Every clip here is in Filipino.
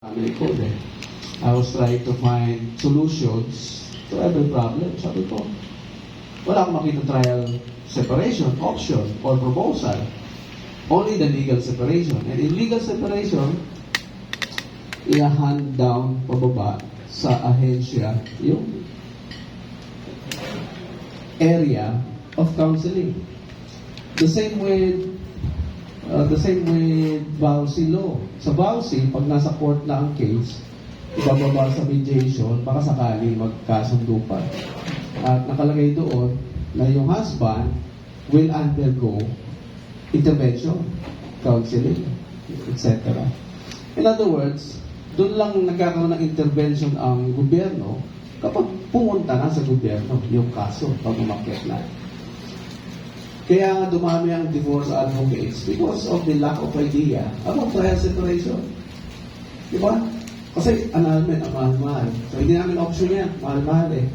Family code eh. I was trying to find solutions to every problem. Sabi ko, wala akong makita trial separation, option, or proposal. Only the legal separation. And in legal separation, i-hand down pababa sa ahensya yung area of counseling. The same with Vowsy law. Sa Vowsy, pag nasa court na ang case, ibababa sa mediation, baka sakali magkasundo pa. At nakalagay doon na yung husband will undergo intervention, counseling, etc. In other words, doon lang nagkakaroon ng intervention ang gobyerno kapag pumunta na sa gobyerno yung kaso pag umakyat na. Kaya nga dumami ang divorce advocates because of the lack of idea about trial separation. Diba? Kasi annulment ang mahal-mahal. So hindi namin option yan. Mahal-mahal eh.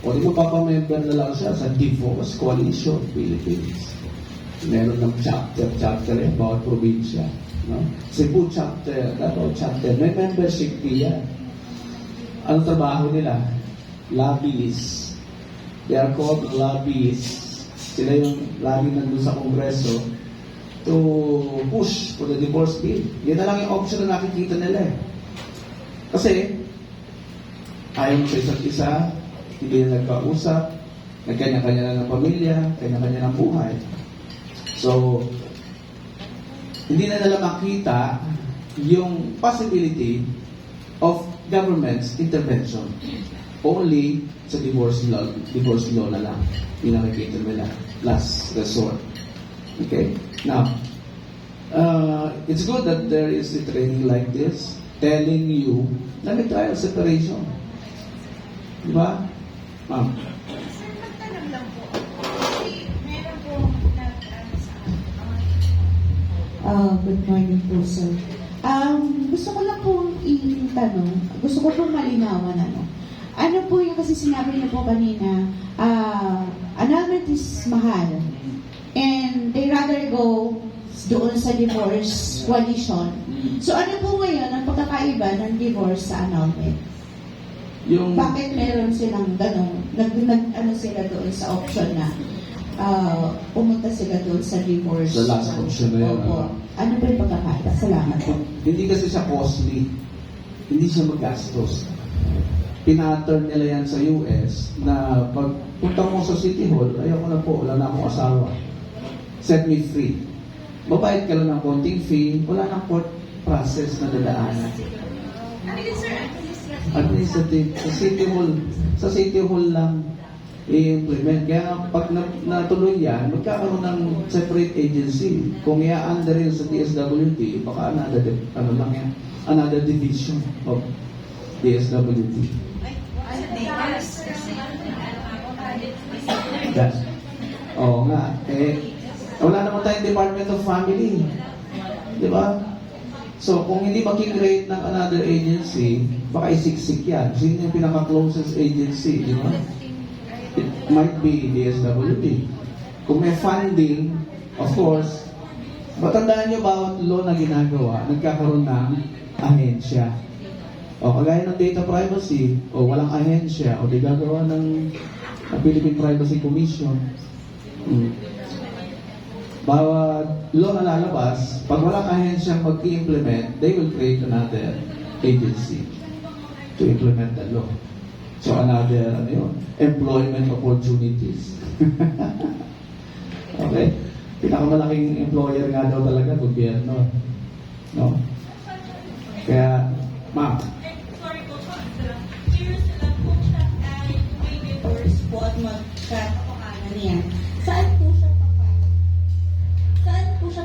O di mapapamember na lang siya sa Divorce Coalition Philippines. Meron ng chapter eh, bawat probinsya. No? Cebu chapter, Davao chapter. May membership fee yan. Ano trabaho nila? Lobbyists. They are called lobbyists. Sila yung lagi nandun sa Kongreso to push for the divorce bill. Yan na lang yung option na nakikita nila eh. Kasi, ayaw sa isa't isa, hindi na nagkausap, nagkanya-kanya na ng pamilya, kanya-kanya ng buhay. So, hindi na nila makita yung possibility of government's intervention. Only sa divorce law na lang. Yung nakikita nila. Last resort. Okay? Now, it's good that there is a training like this telling you na may trial separation. Di ba? Ma'am? Sir, magtanong lang po. Kasi meron po Good morning po, sir. Gusto ko lang pong itanong, gusto ko pong malinawan ano po yung kasi sinabi niyo po kanina, annulment is mahal. And they rather go doon sa divorce coalition. So ano po ngayon ang pagkakaiba ng divorce sa annulment? Bakit meron silang ganun? Ano sila doon sa option na pumunta sila doon sa divorce? Sa last option na yun. Ano po yung pagkakaiba? Salamat po. Hindi kasi siya costly. Hindi siya magastos. Pinattern nila yan sa US na pag punta mo sa City Hall, ayoko na po, wala na akong asawa. Set me free. Babayad ka lang ng konting fee, wala nang court process na dadaanan. ano yun, sir? Administrative. Sa City Hall lang i-implement. Kaya pag natuloy yan, magkakaroon ng separate agency. Kung i-under yun sa DSWD, baka another division of DSWD. Oo nga. Wala naman tayong Department of Family. Di ba? So, kung hindi makikreate ng another agency, baka isiksik yan. Sino yung pinaka-closest agency? Di ba? It might be DSWD. Kung may funding, of course, matandaan nyo bawat law na ginagawa, nagkakaroon ng ahensya. O kagaya ng data privacy, o walang ahensya, o di gagawa ng Philippine Privacy Commission. Bawat law na lalabas, pag walang ahensyang mag-i-implement, they will create another agency to implement the law. So another, employment opportunities. Okay? Pinakamalaking employer nga daw talaga, gobyerno. No? Kaya, ma'am, Sorry po, curious na lang po siya ay may divorce po at magkakapanan niya. Saan po siya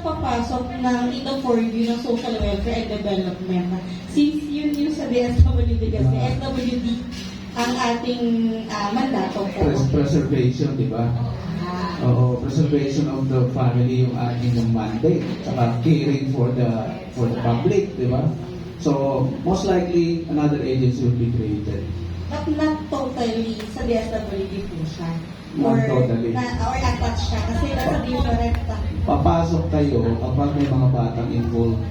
papasok ng ito for you ng social welfare and development? Since yun yung sa DSWD kasi SWD ang ating mandato po. Preservation, di ba? Oo, preservation of the family yung ating mandate. Saka caring for the public, di ba? So, most likely, another agency will be created. But not totally sa DSWD po siya. Not totally. Or attached siya kasi nasa different. Papasok kayo kapag may mga batang involved.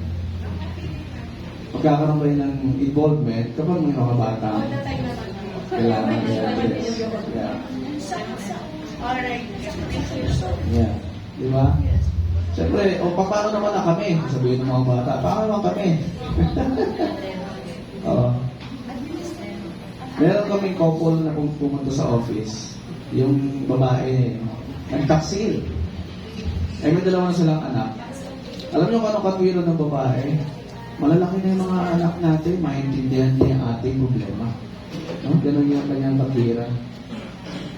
magkakaroon kayo ng involvement kapag may mga bata All the time naman. kailangan i-address. Yeah. Alright. Thank you. Yeah. Di ba? Siyempre, paano naman na kami? Sabihin ng mga bata, paano naman kami? Oo. Meron kaming couple na pumunta sa office. Yung babae, nagtaksil. Eh, may dalawa na silang anak. Alam niyo kung anong katwiro ng babae? Malalaki na yung mga anak natin, maintindihan niya yung ating problema. No? Ganun yung kanyang katwiran.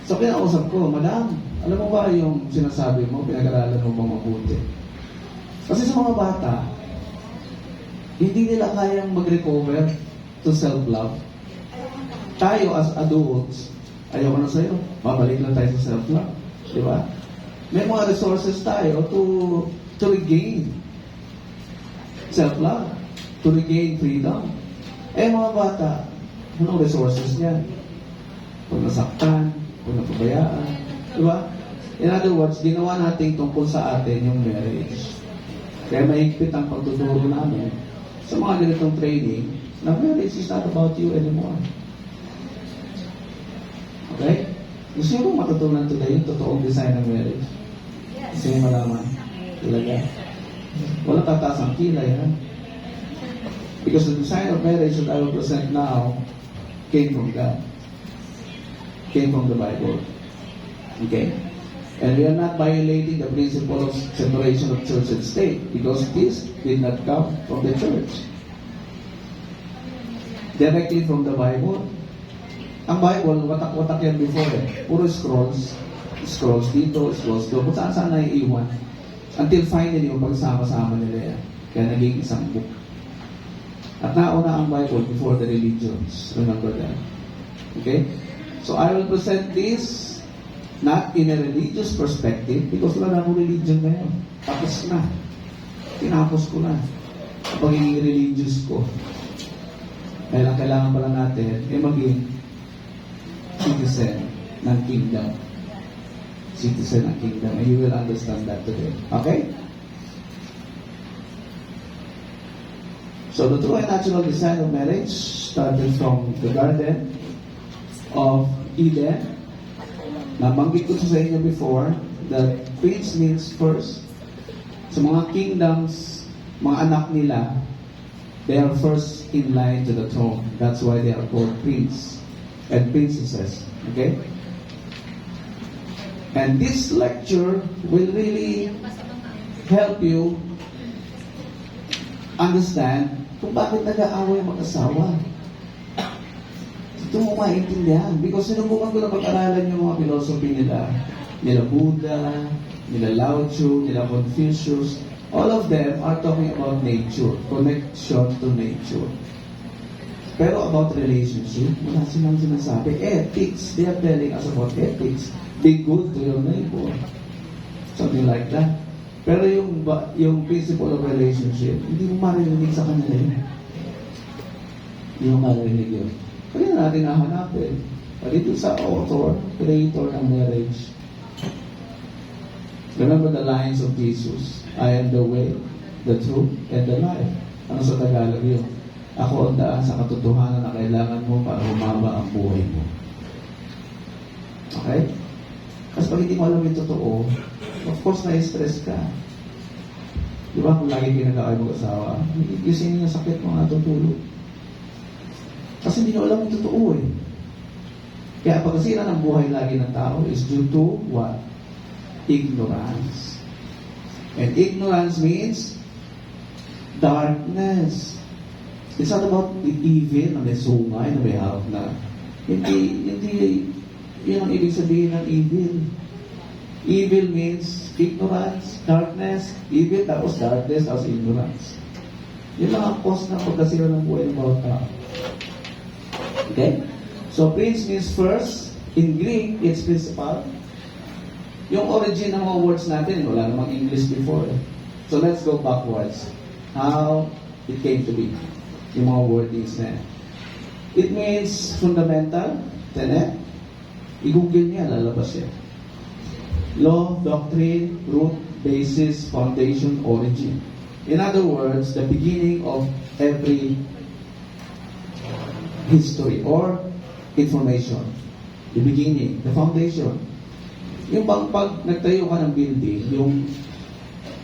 So, kinausap ko, Madam, alam mo ba yung sinasabi mo, pinag-aralan mo bang mabuti? Kasi sa mga bata, hindi nila kayang mag-recover to self-love. Tayo as adults, ayaw ko na sa'yo, babalik lang tayo sa self-love. Di ba? May mga resources tayo to regain self-love, to regain freedom. Eh mga bata, anong resources niyan? Kung nasaktan, kung napabayaan, di ba? In other words, ginawa natin tungkol sa atin yung marriage. Kaya mahigpit ang pagtuturo namin sa mga ganitong training na marriage is not about you anymore. Okay? Gusto nyo matutunan today yung totoong design ng marriage? Gusto nyo malaman? Talaga. Walang tataas ang kilay, ha? Because the design of marriage that I will present now came from God. Came from the Bible. Okay? And we are not violating the principle of separation of church and state because this did not come from the church. Directly from the Bible. Ang Bible, watak-watak yan before eh. Puro scrolls. Scrolls dito, scrolls doon. Kung saan naiiwan. Until finally, magsama-sama nila yan. Kaya naging isang book. At nauna ang Bible before the religions. Remember that. Okay? So I will present this not in a religious perspective because wala na akong religion ngayon. Tapos na. Tinapos ko na. Ang pagiging religious ko. Dahil ang kailangan pala natin ay maging citizen ng kingdom. Citizen ng kingdom. And you will understand that today. Okay? So the true and natural design of marriage started from the Garden of Eden. Nabanggit ko sa inyo before that prince means first. Sa mga kingdoms, mga anak nila, they are first in line to the throne. That's why they are called prince and princesses. Okay? And this lecture will really help you understand kung bakit nag-aaway mag-asawa. Ito mo maintindihan. Because sinubukan ko na pag-aralan yung mga philosophy nila. Nila Buddha, nila Lao Tzu, nila Confucius. All of them are talking about nature. Connection to nature. Pero about relationship, wala silang sinasabi. Ethics. They are telling us about ethics. Be good to your neighbor. Something like that. Pero yung principle of relationship, hindi mo maririnig sa kanila yun. Hindi mo maririnig yun. Kaya natin nahanapin. Dito sa author, creator ng marriage. Remember the lines of Jesus. I am the way, the truth, and the life. Ano sa Tagalog yun? Ako ang daan sa katotohanan na kailangan mo para humaba ang buhay mo. Okay? Kasi pag hindi mo alam yung totoo, of course, na-stress ka. Di ba kung lagi kinagaway mag-asawa, gising yung sakit mo natutulog. Kasi hindi nyo alam yung totoo eh. Kaya pagkasira ng buhay lagi ng tao is due to what? Ignorance. And ignorance means darkness. It's not about the evil na may sungay, na may harap na. Hindi, yun ang ibig sabihin ng evil. Evil means ignorance, darkness, evil, tapos darkness, tapos ignorance. Yun lang ang cause ng pagkasira ng buhay ng bawat tao. Okay? So, prince means first. In Greek, it's principal. Yung origin ng mga words natin, wala namang English before. So, let's go backwards. How it came to be. Yung mga wordings na yan. It means fundamental, tenet. I-google niya, lalabas yan. Law, doctrine, root, basis, foundation, origin. In other words, the beginning of every history or information. The beginning, the foundation. Yung pag nagtayo ka ng building, yung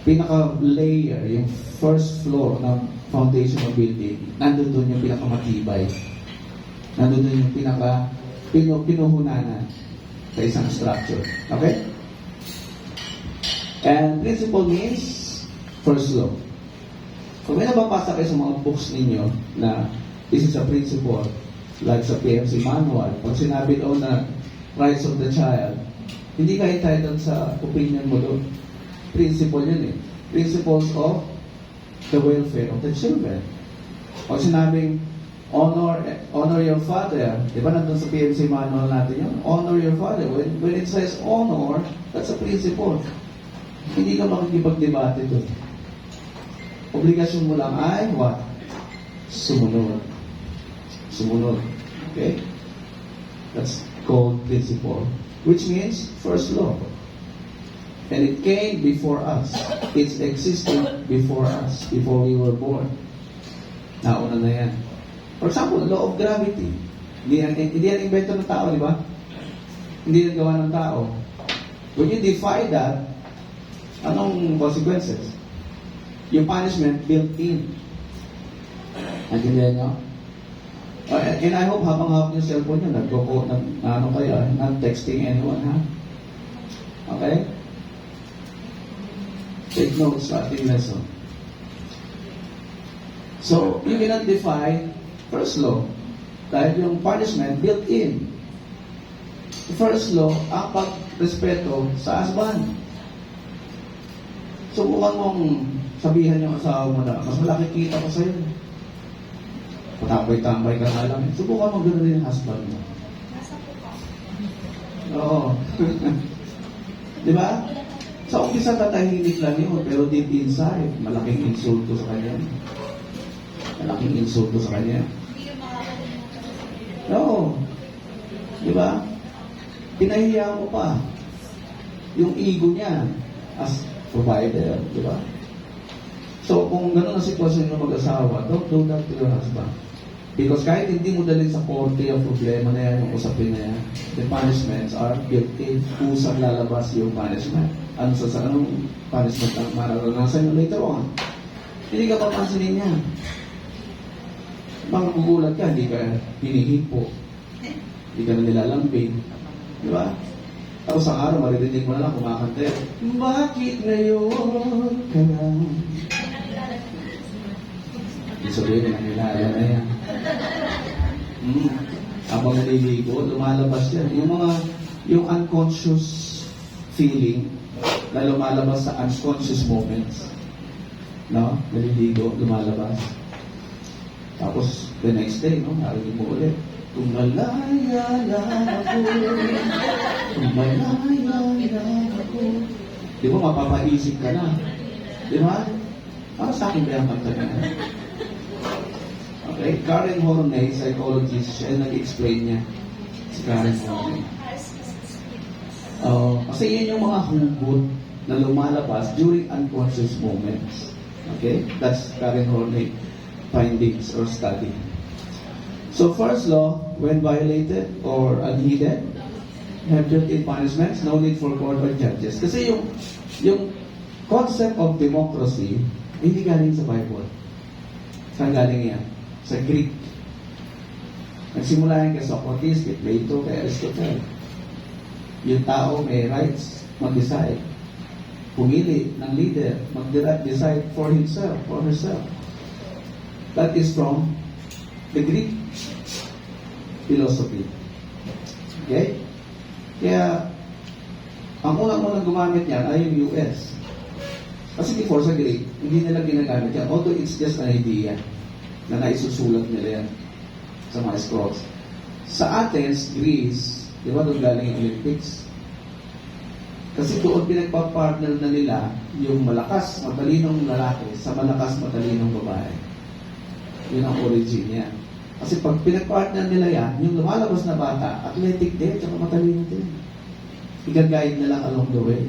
pinaka-layer, yung first floor ng foundation ng building, nandun doon yung pinakamatibay. Nandun doon yung pinuhunanan sa isang structure. Okay? And principle means first law. Kung may nababasa kayo sa mga books ninyo na this is a principle, like sa PMC manual, pag sinabi doon na rights of the child, hindi ka entitled sa opinion mo doon. Principle yun eh. Principles of the welfare of the children. Pag sinabing honor your father, di ba nandun sa PMC manual natin yun? Honor your father. When it says honor, that's a principle. Hindi ka makikipag-debate doon. Obligasyon mo lang ay what? Sumunod. Sumunod. Okay? That's called principle. Which means first law. And it came before us. It's existed before us, before we were born. Nauna na yan. For example, law of gravity. Hindi yan invento ng tao, di ba? Hindi yan gawa ng tao. When you defy that, anong consequences? Yung punishment built in. Nagindihan nyo? And I hope habang hawak yung cellphone nyo, ano kayo, not texting anyone, ha? Okay? Take notes sa ating lesson. So, you cannot defy first law dahil yung punishment built in. First law, ang pagrespeto sa husband. Subukan mong sabihan yung asawa mo na, mas malaki kita ko sa'yo. Patambay-tambay ka nga lang. Subukan mo gano'n yung husband mo. Oo. Di ba? Sa umpisa tatahimik lang yun, pero deep inside, malaking insulto sa kanya. Malaking insulto sa kanya. Oo. Di ba? Pinahiya mo pa yung ego niya as provider, di ba? So, kung gano'n ang sitwasyon ng mag-asawa, don't do that to your husband. Because kahit hindi mo dalhin sa korte ang problema na yan, yung usapin na yan, the punishments are built in. Kusang lalabas yung punishment. Anong punishment ang mararanasan nyo later on? Hindi ka papansinin yan. Magugulat ka, hindi ka hinihipo. Hindi ka na nilalambing. Di ba? Tapos sa araw, maririnig mo na lang kumakante. Bakit ngayon ka lang? Ibig sabihin, nakilala na yan. Habang naliligo, lumalabas yan. Yung unconscious feeling na lumalabas sa unconscious moments. No? Naliligo, lumalabas. Tapos, the next day, no? Narinig mo ulit. Tumalaya lang ako. Tumalaya lang ako. Di ba, mapapaisip ka na. Di ba? Para sa akin ba yung kanta na? Okay? Karen Horney, psychologist, siya nag-explain niya. Si Karen Horney. Kasi yun yung mga hugot na lumalabas during unconscious moments. Okay? That's Karen Horney findings or study. So first law, when violated or unheeded, have built-in punishments, no need for court or judges. Kasi yung concept of democracy, hindi galing sa Bible. Saan galing yan? Sa Greek. Nagsimula yan kay Socrates, kay Plato, kay Aristotle. Yung tao may rights mag-decide. Pumili ng leader, mag-decide for himself, for herself. That is from the Greek philosophy. Okay? Kaya, ang unang-unang gumamit niyan ay yung US. Kasi before sa Greek, hindi nila ginagamit yan. Although it's just an idea na naisusulat nila yan sa mga scrolls. Sa Athens, Greece, di ba doon galing yung Olympics? Kasi doon pinagpapartner na nila yung malakas, matalinong lalaki sa malakas, matalinong babae. Yun ang origin niya. Kasi pag pinagpartner nila yan, yung lumalabas na bata, athletic din, tsaka matalino din. I-guide na lang along the way.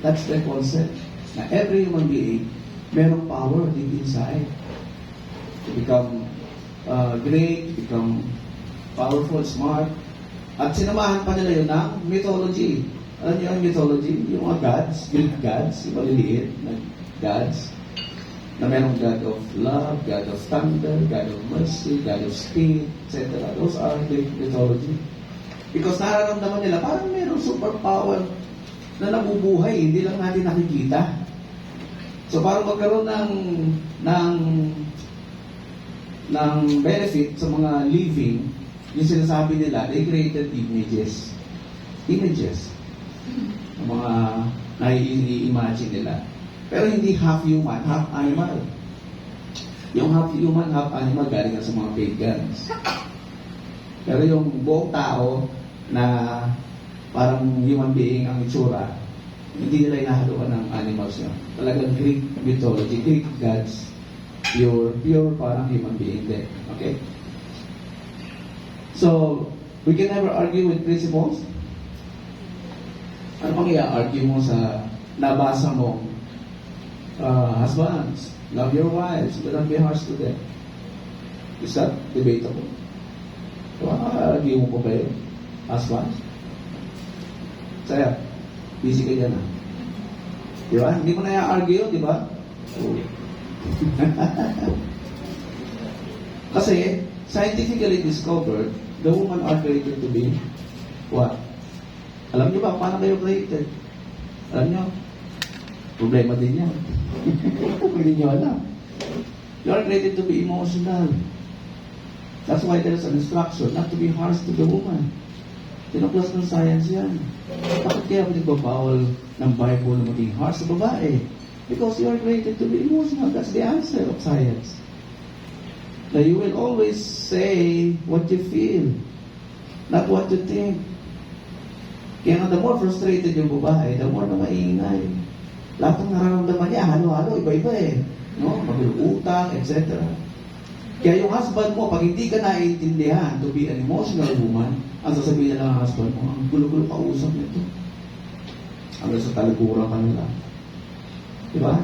That's the concept. Na every human being, merong power deep inside to become great, become powerful, smart. At sinamahan pa nila yun ng mythology. Alam niyo yung mythology? Yung mga gods, Greek gods, yung maliliit na gods. Na merong God of love, God of thunder, God of mercy, God of speed, etc. Those are Greek mythology. Because nararamdaman nila, parang merong superpower na nabubuhay, hindi lang natin nakikita. So para magkaroon ng benefit sa mga living, yung sinasabi nila, they created images. Images. Ng mga nai-imagine nila. Pero hindi half human, half animal. Yung half human, half animal galing na sa mga pagans. Pero yung buong tao na parang human being ang itsura, hindi nila inahaluan ng animals yun. Talagang Greek mythology, Greek gods, pure parang human being din. Okay? So, we can never argue with principles. Ano bang i-argue mo sa nabasa mo? Husbands, love your wives, do not be harsh to them. Is that debatable? Argue mo pa ba yun? Husbands? Saya, busy ka dyan, ha? Di ba? Hindi mo na i-argue yun, di ba? Kasi, scientifically discovered, the woman are created to be what? Alam niyo ba paano kayo created? Alam niyo? Problema din yan. Hindi niyo alam. You are created to be emotional. That's why there's an instruction not to be harsh to the woman. Tinuklas ng science yan. Bakit kaya nagbabawal ng Bible na maging harsh sa babae? Because you are created to be emotional. That's the answer of science. Now you will always say what you feel, not what you think. Kaya nga the more frustrated yung babae, the more na maingay. Lahat ng nararamdaman niya, halo-halo, iba-iba eh. No? Mag-utang, etc. Kaya yung husband mo, pag hindi ka naiintindihan to be an emotional woman, ang sasabihin na ng husband mo, ang gulo-gulo kausap nito. Hanggang sa talikuran ka nila. Diba?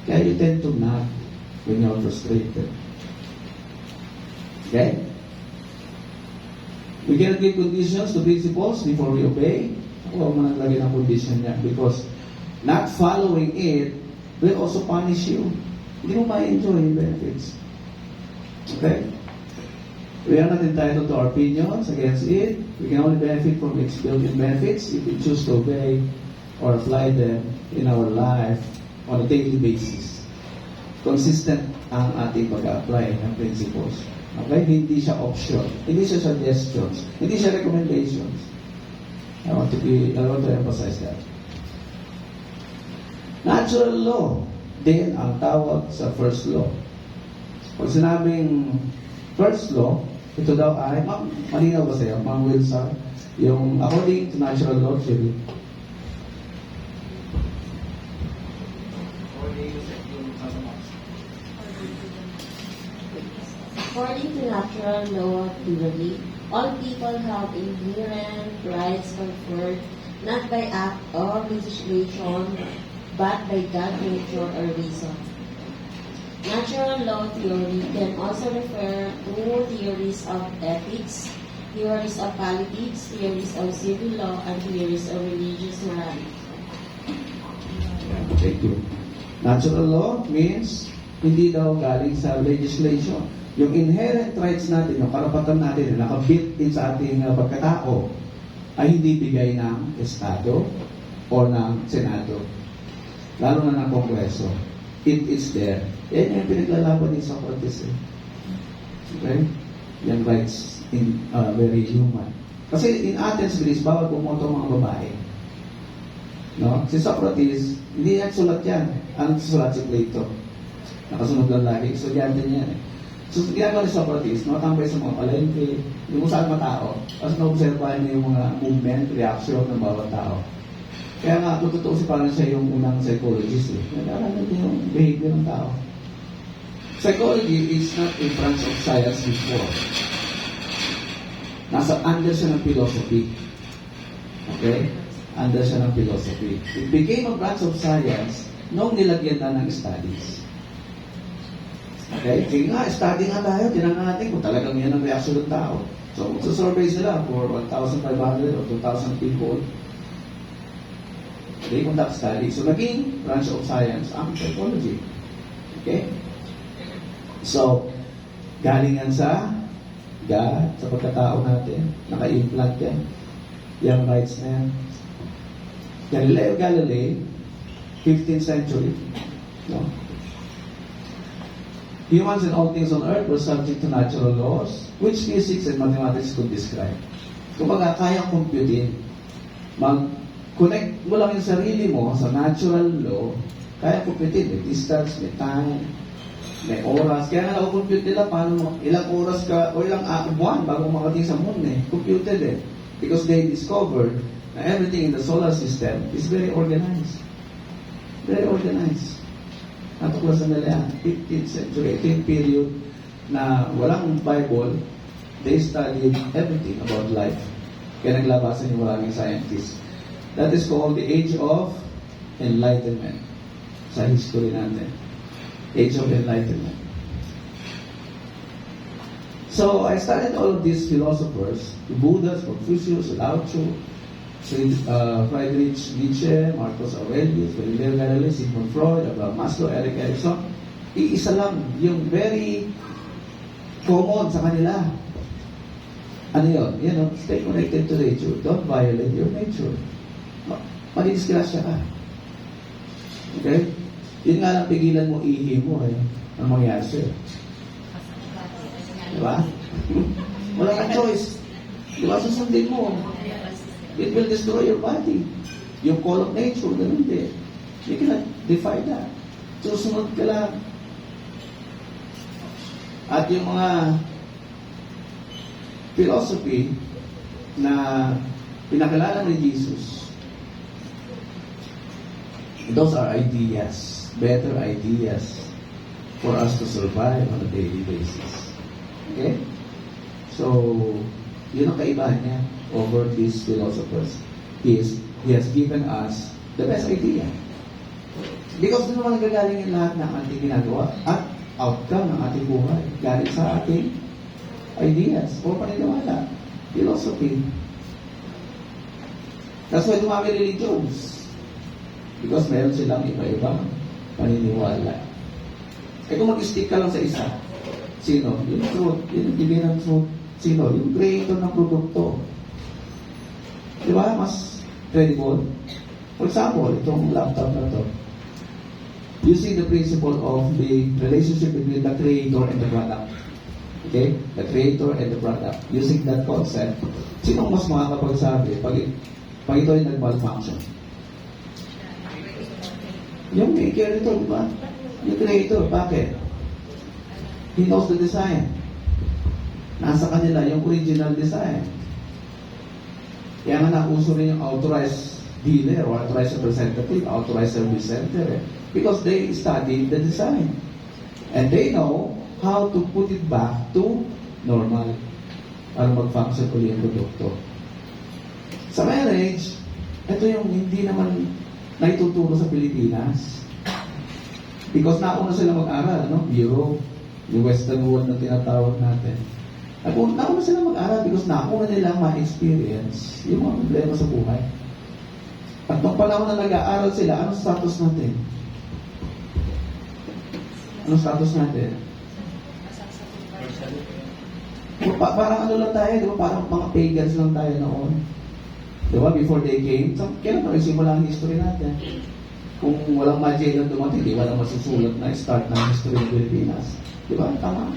Kaya you tend to nag when you're frustrated. Okay? We cannot give conditions to principles before we obey. Huwag mo naglagay ng condition niya because not following it will also punish you. Hindi mo ma-enjoy yung benefits. Okay? We are not entitled to our opinions against it. We can only benefit from its built-in benefits if we choose to obey or apply them in our life on a daily basis. Consistent ang ating pag-apply ng principles. Okay? Hindi siya option. Hindi siya suggestions. Hindi siya recommendations. I want to emphasize that. Natural law din ang tawag sa first law. Pag sinabing first law, ito daw ay, malinaw ba sa'yo, Ma'am Wilson, yung according to natural law theory, according to natural law theory, all people have inherent rights conferred not by act or legislation, but by God, nature, or reason. Natural law theory can also refer to theories of ethics, theories of politics, theories of civil law, and theories of religious morality. thank you. Natural law means hindi daw galing sa legislation. Yung inherent rights natin, yung karapatan natin na nakabit din sa ating pagkatao ay hindi bigay ng Estado o ng Senado. Lalo na ng Kongreso. It is there. Yan yung pinaglalaban ni Socrates. Okay? Yan rights in very human. Kasi in Athens, Greece, bawal pumoto ang mga babae. No? Si Socrates, hindi yan sulat yan. Ang sulat si Plato. Nakasunod lang lagi. Estudyante niya eh. So, ginagawa ni Socrates, nakatambay sa mga palengke, yung kung saan matao, tapos na-observahan niya yung mga movement, reaction ng bawat tao. Kaya nga, totoo si parang siya yung unang psychologist eh. Nag-aaralan niya yung behavior ng tao. Psychology is not a branch of science before. Under siya ng philosophy. Okay? Under siya ng philosophy. It became a branch of science nung nilagyan na ng studies. Okay? Okay? Sige nga, study nga tayo, tinan natin kung talagang yan ang reaction ng tao. So, magsasurvey sila for 1,500 or 2,000 people. They conduct study. So, naging branch of science ang psychology. Okay? So, galing yan sa God, sa pagkatao natin. Naka-implant yan. Yung rights na yan. Galileo Galilei, 15th century. No? Humans and all things on earth were subject to natural laws, which physics and mathematics could describe. Kumbaga, kayang computein. Mag-connect mo lang yung sarili mo sa natural law, kaya computein. May distance, may time, may oras. Kaya nga na-compute nila paano ilang oras ka o ilang buwan bago makating sa moon eh. Computed eh. Because they discovered na everything in the solar system is very organized. Very organized. Natuklasan nila yan. 15th century, 18th period na walang Bible, they studied everything about life. Kaya naglabasan yung maraming scientists. That is called the Age of Enlightenment. Sa history natin. Age of Enlightenment. So, I studied all of these philosophers, the Buddhas, Confucius, Lao Tzu, Friedrich Nietzsche, Marcus Aurelius, Galileo Galilei, Sigmund Freud, Abraham Maslow, Erik Erikson. Iisa lang, yung very common sa kanila. Ano yun? You know, stay connected to nature. Don't violate your nature. Madidisgrasya ka. Okay? Yun nga lang pigilan mo, ihi mo eh. Ang mangyari sa'yo. Diba? Wala kang choice. Diba? Susundin mo. It will destroy your body. Yung call of nature, ganun din. You cannot defy that. Susunod ka lang. At yung mga philosophy na pinakilala ni Jesus, those are ideas, better ideas for us to survive on a daily basis. Okay? So, yun ang kaibahan niya over these philosophers. He has given us the best idea. Because doon naman nagagaling yung lahat ng ating ginagawa at outcome ng ating buhay. Galing sa ating ideas o paniniwala. Philosophy. That's why dumami religions. Because meron silang iba-ibang paniniwala. Eh kung mag-stick ka lang sa isa, sino? Yung truth. Yung divine truth. Sino? Yung creator ng produkto. Di ba? Mas credible. For example, itong laptop na to. You see the principle of the relationship between the creator and the product. Okay? The creator and the product. Using that concept, sino mas makakapagsabi pag ito ay nag-malfunction? Yung maker ito, di ba? Yung creator, bakit? He knows the design. Nasa kanila yung original design. Kaya nga nauso rin yung authorized dealer or authorized representative, authorized service center because they studied the design. And they know how to put it back to normal para mag-function ulit yung produkto. Sa marriage, ito yung hindi naman naituturo sa Pilipinas. Because nauna sila mag-aral, no? Europe, yung Western world na tinatawag natin. Nauna sila mag-aral because nauna nilang ma-experience yung mga problema sa buhay. At nung panahon na nag-aaral sila, anong status natin? Anong status natin? Parang ano lang tayo, di ba? Parang mga pagans lang tayo noon. Di ba? Before they came, so, kailan pa nagsimula ang history natin? Kung walang Magellan dumating, di walang masusulat na start ng history ng Pilipinas. Di ba? Tama.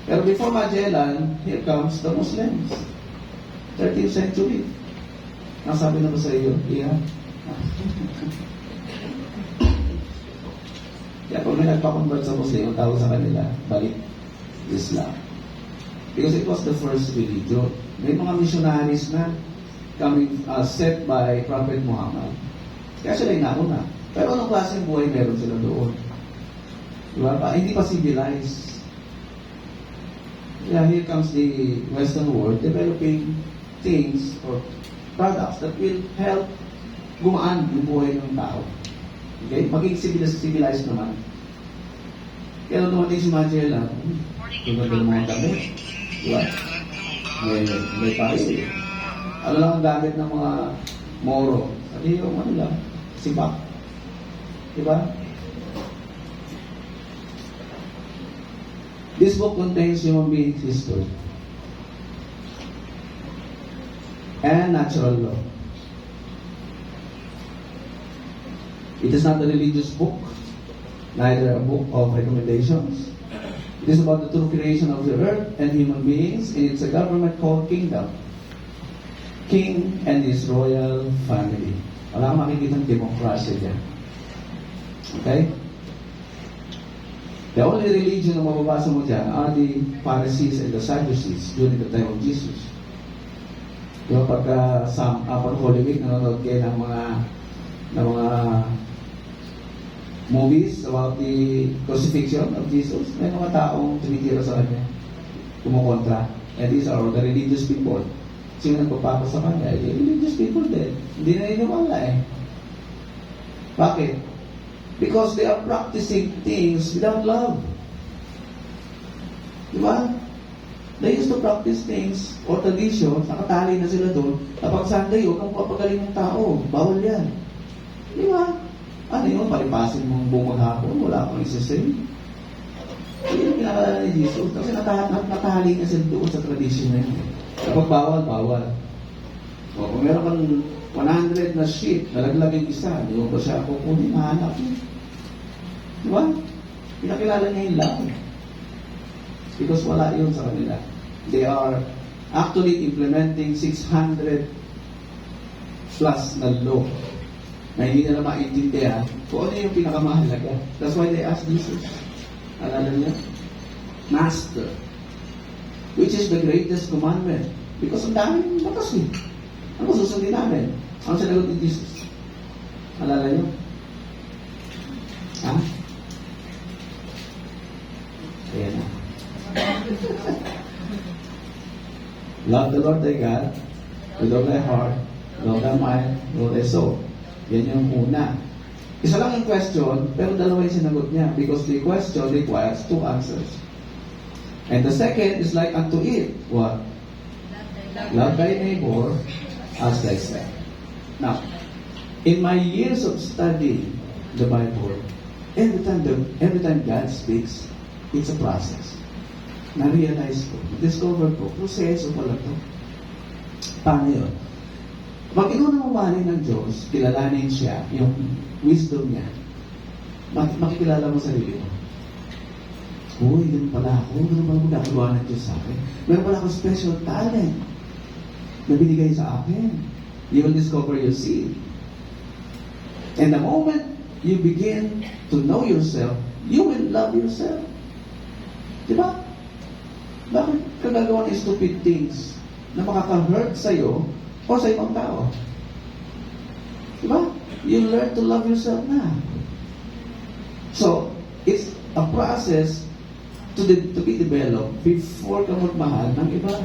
Pero before Magellan, here comes the Muslims. 13th century. Nasabi na ba sa iyo? Yeah. Kaya pag may nagpa-convert sa Muslim, ang tawag sa kanila, balik Islam. Because it was the first religion. May mga missionaries na coming set by Prophet Muhammad. Kaya sila yung nauna. Pero anong klaseng buhay meron sila doon? Diba? Hindi pa civilized. Yeah, here comes the Western world developing things or products that will help gumaan yung buhay ng tao. Okay? Maging civilized naman. Kaya nung dumating si Magella, tulad ng mga gamit. Diba? May pari. Ano lang ang gamit ng mga Moro? Hindi yung ano lang, sibak. Diba? This book contains human being history and natural law. It is not a religious book, neither a book of recommendations. It is about the true creation of the earth and human beings, and it's a government called kingdom. King and his royal family. Wala kang makikita ng demokrasya dyan. Okay? The only religion na mababasa mo dyan are the Pharisees and the Sadducees during the time of Jesus. Diba pagka pag Holy Week, nanonood kayo ng mga movies about the crucifixion of Jesus, may mga taong tumitira sa kanya, kumukontra. And these are the religious people. Sino nagpapapa sa kanya? The religious people din. Hindi na niniwala eh. Bakit? Because they are practicing things without love. Diba? They used to practice things or traditions, nakatali na sila doon. Kapag Sunday, huwag kang papagaling ng tao. Bawal yan. Diba? Ano yun? Palipasin mong buong maghapon. Wala kang isasay. Hindi yung pinakalala ni Jesus. Kasi nakatali na sila doon sa tradition na yun. Kapag bawal, bawal. O kung meron kang 100 na sheep, nalaglag yung isa, di ba siya kukunin, mahanap yun. Diba? Pinakilala niya yung love. Because wala yun sa kanila. They are actually implementing 600 plus na law na hindi nila maintindihan kung ano yung pinakamahalaga. That's why they asked Jesus. Alala niya? Master. Which is the greatest commandment? Because ang daming batas eh. Ano susundin namin? Ano sinagot ni Jesus? Alala niyo? Ha? Ayan na. Love the Lord thy God with all thy heart, with all thy mind, with all thy soul. Yan yung una. Isa lang yung question, pero dalawa yung sinagot niya because the question requires two answers. And the second is like unto it. What? Love thy neighbor as thyself. Now, in my years of studying the Bible, every time God speaks, it's a process. Na-realize ko, discover ko, proseso pala to. Paano yun? Pag ikaw na mamali ng Diyos, kilalanin siya, yung wisdom niya, makikilala mo sarili mo. Uy, ganun pala ako. Ganun pala magkakagawa ng Diyos sa akin. Meron pala ako special talent na binigay sa akin. You will discover your seed. And the moment you begin to know yourself, you will love yourself. Diba? Bakit ka gagawa ng stupid things na makaka-hurt sa'yo o sa ibang tao? Diba? You learn to love yourself na. So, it's a process to be developed before ka magmahal ng iba.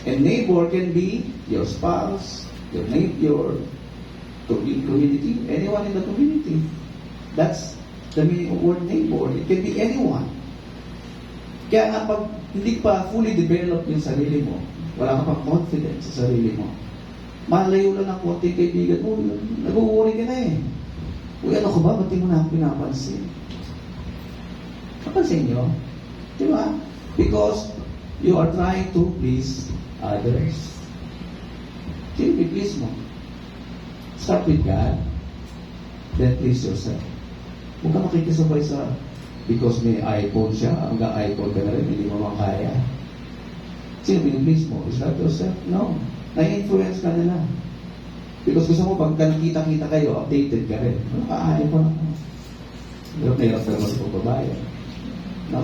And neighbor can be your spouse, your community, anyone in the community. That's the meaning of word neighbor. It can be anyone. Kaya nga pag hindi pa fully developed yung sarili mo, wala ka pang confidence sa sarili mo, malayo lang ng konting kaibigan mo, nag-uuri ka na eh. Uy, ano ko ba? Ba't di mo na ako pinapansin? Napansin nyo? Diba? Because you are trying to please others. Sino i-please mo? Start with God, then please yourself. Huwag ka makikisabay sa because may iPhone siya, hanggang iPhone ka na rin, hindi mo makaya. Sino i-please mo? Is that yourself? No. Na-influence ka nila. Because gusto mo, pag kita-kita kayo, updated ka rin. Ano ka, iPhone ako? Hirap ka naman sa pagbabayan. No?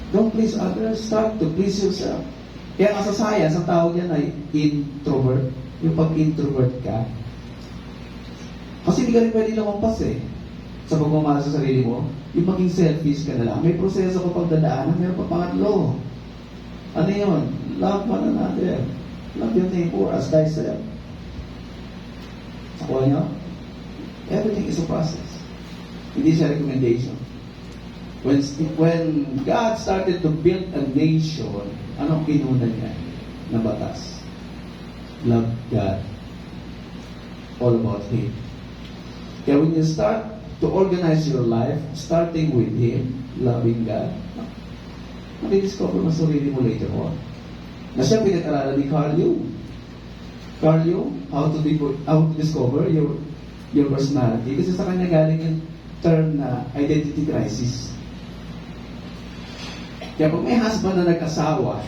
Don't please others, start to please yourself. Kaya nga sa science, ang tawag yan ay introvert. Yung pag-introvert ka. Kasi hindi ka rin pwede lumampas eh. Sa pagmamahal sa sarili mo, yung maging selfish ka na lang. May proseso ka pagdadaanan, meron pa pangatlo. Ano yun? Love one another. Love your neighbor as thyself. Nakuha nyo? Everything is a process. Hindi siya recommendation. When God started to build a nation, anong kinuna niya na batas? Love God. All about Him. Kaya when you start to organize your life, starting with Him, loving God, madi-discover mo sarili mo later on. Na siya pinag-aralan ni Carl Jung. Carl Jung, how to discover your personality. Kasi sa kanya galing yung term na identity crisis. Kaya pag may husband na nag-asawa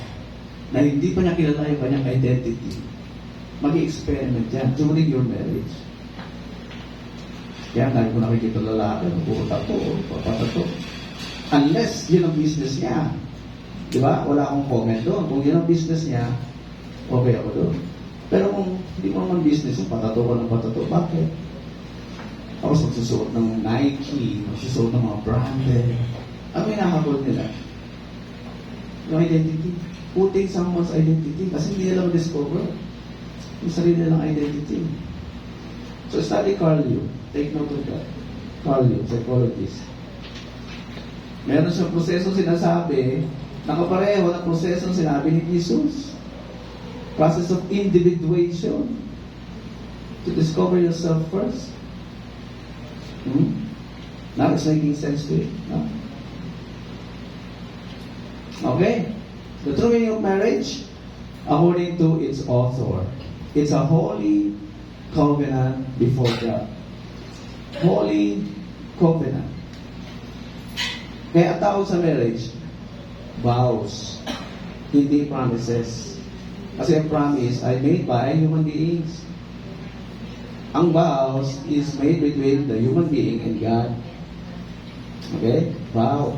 na hindi pa niya kilala yung kanyang identity, mag-experiment yan during your marriage. Kaya dahil ko nakikita lalaki, puro tato, papatato. Unless yun ang business niya. Di ba? Wala akong comment doon. Kung yun ang business niya, okay ako doon. Pero kung hindi mo naman business, yung patato ka ng patato, bakit? Tapos magsusuot ng Nike, magsusuot ng mga branded. Ano yung nakakul nila? Yung identity. Putting someone's identity. Kasi hindi nila ma-discover yung sarili nilang identity. So study Carl Jung. Take note of that. Carl Jung, psychologist. Meron siyang proseso sinasabi, nakapareho na proseso sinabi ni Jesus. Process of individuation. To discover yourself first. Now it's making sense to you. No? Okay? The true meaning of marriage, according to its author, it's a holy covenant before God. Holy covenant. Kaya ang tawag sa marriage, vows, hindi promises. Kasi ang promise ay made by human beings. Ang vows is made between the human being and God. Okay? Vow.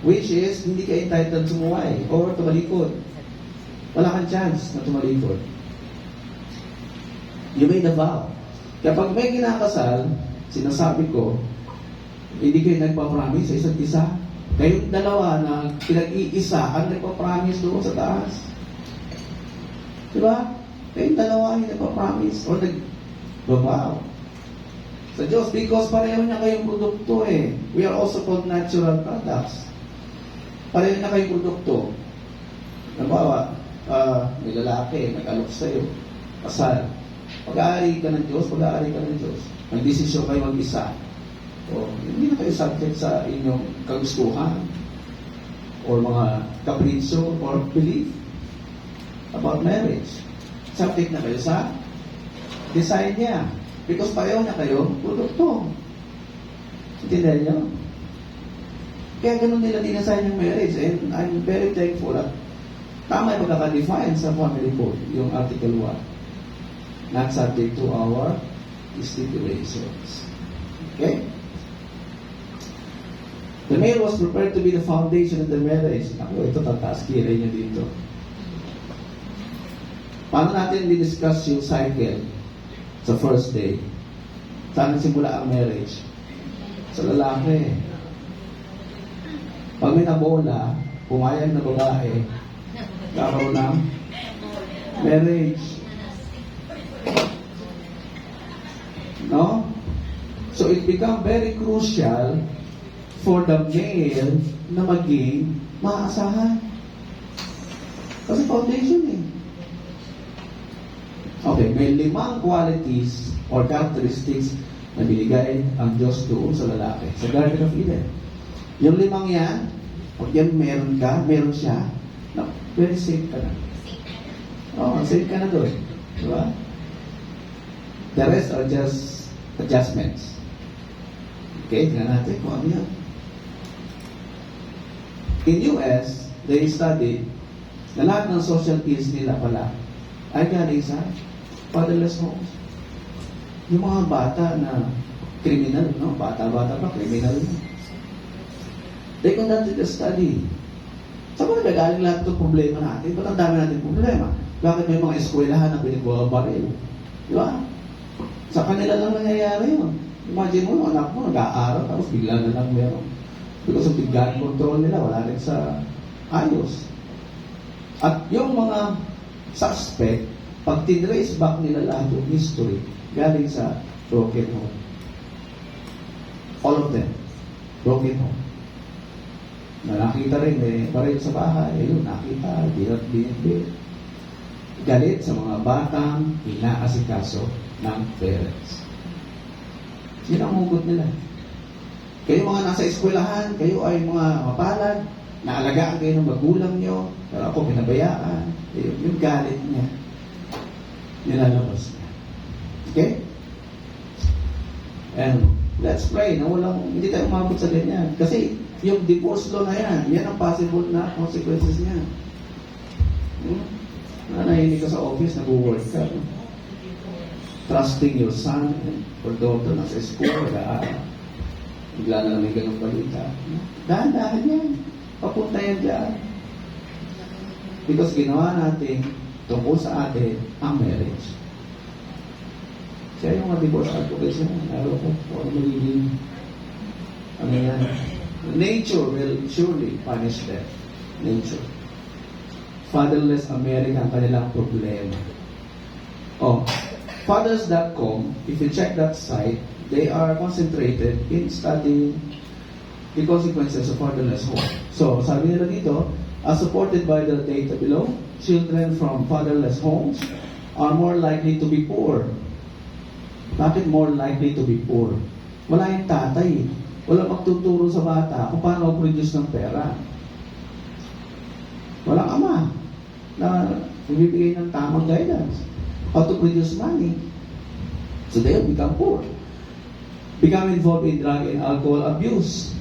Which is, hindi ka entitled sumuway or tumalikod. Wala kang chance na tumalikod. You made a vow. Kapag may kinakasal, sinasabi ko, hindi kayo nagpa-promise sa isa't isa. Kayong dalawa na pinag-iisa ang nagpa-promise doon sa taas. Diba? Kayong dalawa yung nagpa-promise o nag-vow. Sa Diyos, because pareho niya kayong produkto eh. We are also called natural products. Pareho na kayong produkto. Nabawa, may lalaki, nag-alok sa'yo, kasal. Pag-aari ka ng Diyos, pag-aari ka ng Diyos. Mag-desisyon kayo mag-isa. O, hindi na kayo subject sa inyong kagustuhan or mga kapritsyo or belief about marriage. Subject na kayo sa design niya. Because pareho na kayo, produkto. Intindihan niyo? Kaya ganun nila dinasign yung marriage. And I'm very thankful at tama yung pagkaka-define sa family code, yung Article 1. Not subject to our stipulations. Okay? The male was prepared to be the foundation of the marriage. Ako, ito tataas kiray niya dito. Paano natin di-discuss yung cycle sa first day? Saan simula ang marriage? Sa lalaki. Pag may nabola, pumayag na babae, kakaroon ng marriage. No? So it become very crucial for the male na maging maasahan. Kasi foundation eh. Okay, may 5 qualities or characteristics na binigay ang Diyos doon sa lalaki, sa Garden of Eden. Yung 5 yan, pag yan meron ka, meron siya, no, very safe ka na. Safe ka na doon. Diba? The rest are just adjustments. Okay, tingnan natin kung ano yan. In US, they studied na lahat ng social ills nila pala ay galing sa fatherless homes. Yung mga bata na criminal, no? Bata-bata pa, criminal na. They conducted a study. Saan ba nagagaling lahat itong problema natin? Ba't ang dami natin problema? Bakit may mga eskwelahan na pinagbabaril? Di ba? Sa kanila lang nangyayari yun. Imagine mo, anak mo nag-aaral, tapos bigla na lang meron. Because of the gun control nila, wala rin sa ayos. At yung mga suspect, pag tinrace back nila lahat yung history, galing sa broken home. All of them. Broken home. Na nakita rin, pareho sa bahay, ayun, nakita, binit. Galit sa mga batang inaasikaso ng parents. Yun ang hugot nila. Kayo mga nasa eskwelahan, kayo ay mga mapalad, naalagaan kayo ng magulang nyo, pero ako pinabayaan. Yung galit niya, nilalabas niya. Okay? And let's pray na hindi tayo umabot sa ganyan. Kasi yung divorce law na yan ang possible na consequences niya. Nanahinig ka sa office, nag-work ka. Trusting your son or daughter na sa school, bigla na may ganong balita. Dahan-dahan yan. Papunta yan dyan. Because ginawa natin tungkol sa atin ang marriage. Kaya yung mga divorce advocates na, alam ko, ano magiging, ano yan, nature will surely punish them. Nature. Fatherless America ang kanilang problema. Fathers.com, if you check that site, they are concentrated in studying the consequences of fatherless home. So, sabi nila dito, as supported by the data below, children from fatherless homes are more likely to be poor. Bakit more likely to be poor? Wala yung tatay. Wala magtuturo sa bata kung paano mag-produce ng pera. Walang ama na bibigay ng tamang guidance. How to produce money. So they will become poor. Become involved in drug and alcohol abuse.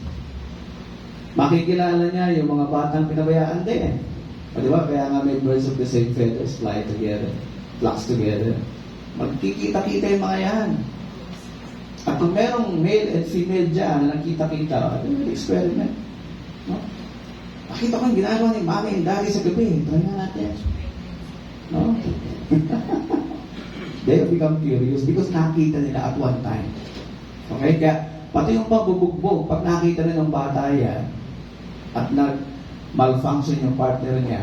Makikilala niya yung mga batang pinabayaan din. Di ba? Kaya nga may birds of the same feathers fly together, flocks together. Magkikita-kita yung mga yan. At kung merong male and female dyan na nakita-kita, experiment. No? Nakita ko yung ginagawa ni mami and daddy sa gabi. Try na natin. No? They will become curious because nakita nila at one time. Okay? Kaya pati yung pagbubugbog, pag nakita nila ng bata yan, at nag-malfunction yung partner niya,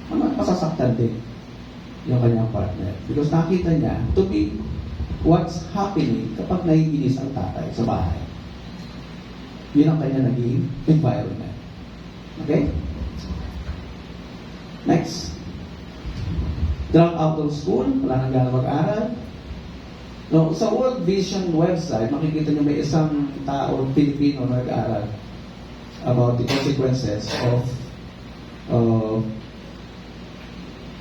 masasaktan din yung kanyang partner. Because nakita niya to be what's happening kapag naiinis ang tatay sa bahay. Yun ang kanya naging environment. Okay? Next. Drop out of school, wala nang gana mag-aral. No, sa World Vision website, makikita nyo may isang tao, Pilipino, nag-aral about the consequences of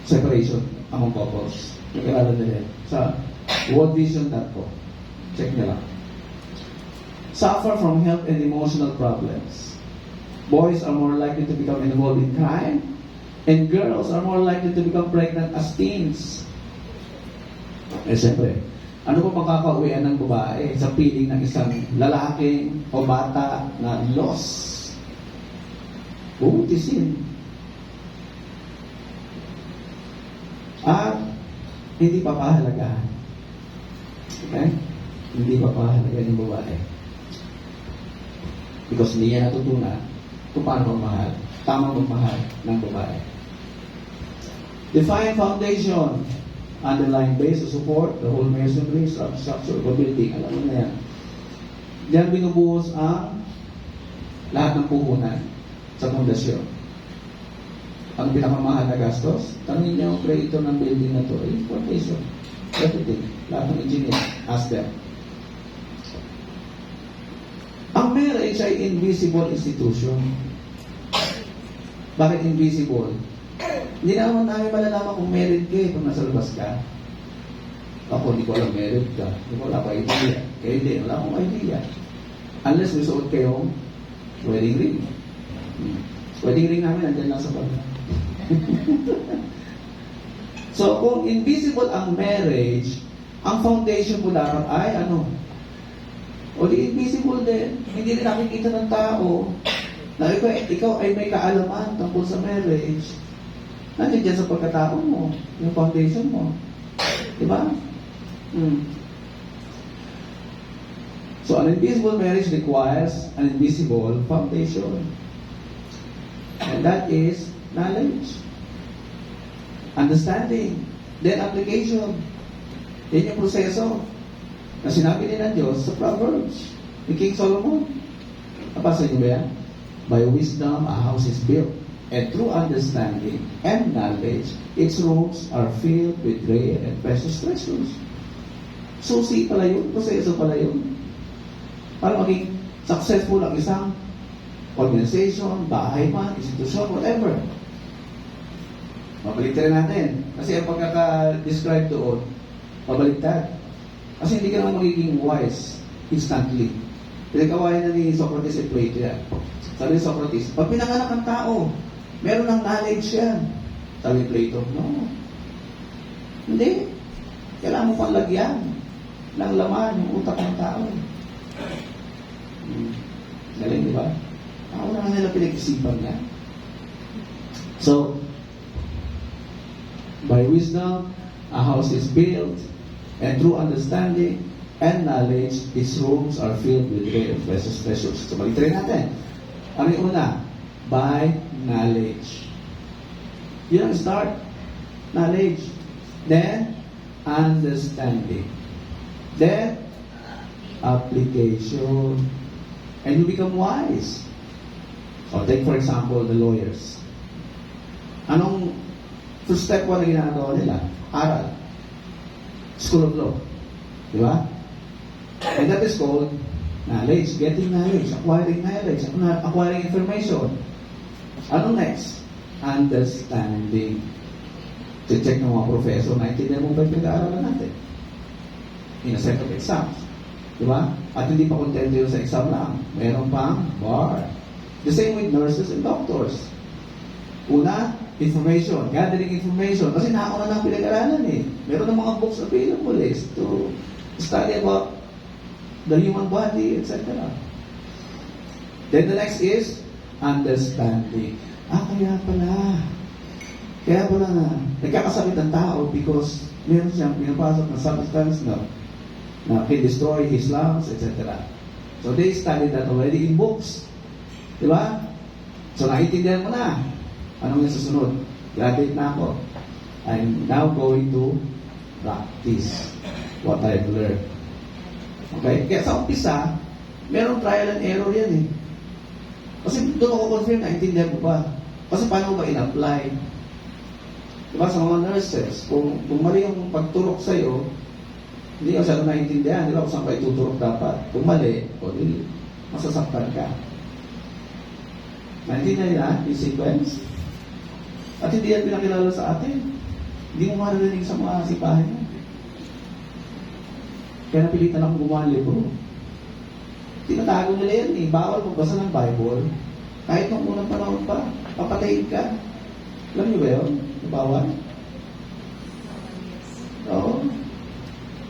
separation among couples. Nag-aral nila sa worldvision.com. Check nyo lang. Suffer from health and emotional problems. Boys are more likely to become involved in crime, and girls are more likely to become pregnant as teens. Siyempre, ano pa makakauwian ng babae sa piling ng isang lalaki o bata na lost? Bubutisin. At hindi pa pahalagahan. Okay? Hindi pa pahalagahan yung babae. Because hindi niya natutunan kung paano magmahal. Tamang magmahal ng babae. Define foundation. Underlying base to support the whole masonry, structure, building. Alam mo na yan. Diyan binubuhos ang lahat ng puhunan sa pundasyon. Ang pinakamahal na gastos, tanongin niyo ang creator ng building na to, foundation. Everything. Lahat ng engineer. Ask them. Ang marriage ay invisible institution. Bakit invisible? Hindi naman namin malalaman kung married ka kung nasa labas ka. Ako, hindi ko alam married ka. Hindi ko wala pa idea. Kaya hindi, wala akong idea. Unless may suot kayong wedding ring. Wedding ring namin, andyan lang sa bag. So, kung invisible ang marriage, ang foundation mo dapat ay ano? O di invisible din. Hindi rin nakikita ng tao na ikaw ay may kaalaman tungkol sa marriage. Nandiyan dyan sa pagkatao mo, yung foundation mo. Diba? So, an invisible marriage requires an invisible foundation. And that is knowledge. Understanding. Then application. Yan yung proseso na sinabi din ng Diyos sa Proverbs ni King Solomon. Napasa niyo ba yan? By wisdom, a house is built, and through understanding and knowledge, its rooms are filled with rare and precious treasures. Susi pala yun, proseso pala yun. Para maging successful ang isang organization, bahay man, institusyon, whatever. Mabaliktad natin. Kasi ang pagkaka-describe doon, mabaliktad. Kasi hindi ka naman magiging wise instantly. Pinag-awayan na ni Socrates at Plato yan. Sabi ni Socrates, pag pinanganak ang tao, meron ng knowledge yan. Sabi ni Plato, no. Hindi. Kailangan mo pang lagyan ng laman yung utak ng tao. Galing, di ba? Ako na nila pinag-isipan niya. So, by wisdom, a house is built, and through understanding and knowledge, its rooms are filled with rare and precious treasures. So, baliktrin natin. Ano yung una? By knowledge. Yun ang start. Knowledge. Then, understanding. Then, application. And you become wise. So, take for example, the lawyers. Anong first step 1 na ginagawa nila? Aral. School of Law. Di ba? And that is called knowledge. Getting knowledge. Acquiring knowledge. Acquiring information. Ano next? Understanding. Check ng mga professor, naintindihan mo ba yung pinag-aaralan natin? In a set of exams. Di ba? At hindi pa kontento yun sa exam lang. Meron pang bar. The same with nurses and doctors. Una, information. Gathering information. Kasi nakauna na ang pinag-aralan eh. Meron ng mga books available eh, to study about the human body, etc. Then the next is understanding. Kaya pala na nagkakasakit ang tao because meron siyang pinapasok na substance na can destroy his lungs, etc. So they studied that already in books. Diba? So naiintindihan mo na. Anong yung susunod? Graduate na ako. I'm now going to practice what I've learned. Okay? Kaya sa umpisa, merong trial and error yan eh. Kasi doon ako confirm na intindihan mo ba? Kasi paano mo ba in-apply? Diba sa mga nurses, kung mali yung pagturok sa'yo, hindi ka masyado naiintindihan. Diba kung saan ka ituturok dapat? Kung mali, o di, masasaktan ka. Naintindihan nila yung sequence? At hindi yan pinakilala sa atin. Hindi mo maririnig sa mga sipahan mo. Kaya napilitan akong gumawa ng libro. Tinatago nila yan eh. Bawal magbasa ng Bible. Kahit nung unang panahon pa, papatayin ka. Alam niyo ba yun? Bawal. Oo.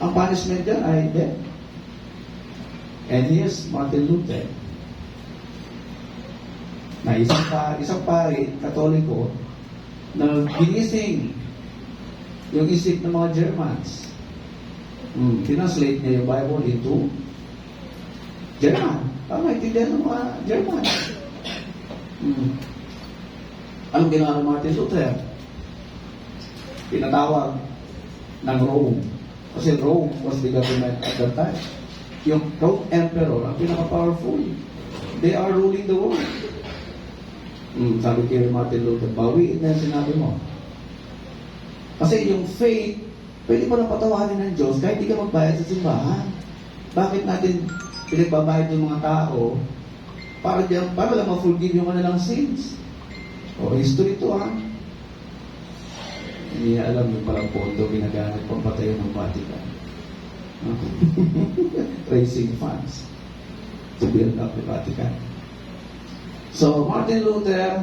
Ang punishment dyan ay death. And here's Martin Luther. Na isang pari, Katoliko, na ginising yung isip ng mga Germans. Tinranslate niya yung Bible into German. Para maintindihan ng mga German. Anong ginawa ng Martin Luther? Pinatawag ng Rome. Kasi Rome was the government at that time. Yung Rome Emperor, ang pinaka-powerful. They are ruling the world. Sabi kay Martin Luther, bawiin na yung sinabi mo. Kasi yung faith, pwede mo lang patawarin ng Diyos kahit di ka magbayad sa simbahan. Bakit natin pinagbabayad ng mga tao para lang ma-forgive yung kanilang sins? O, history to ha. Hindi niya alam yung parang pondo ginagamit pang patayo ng Vatican. Raising funds to build up the Vatican. So, Martin Luther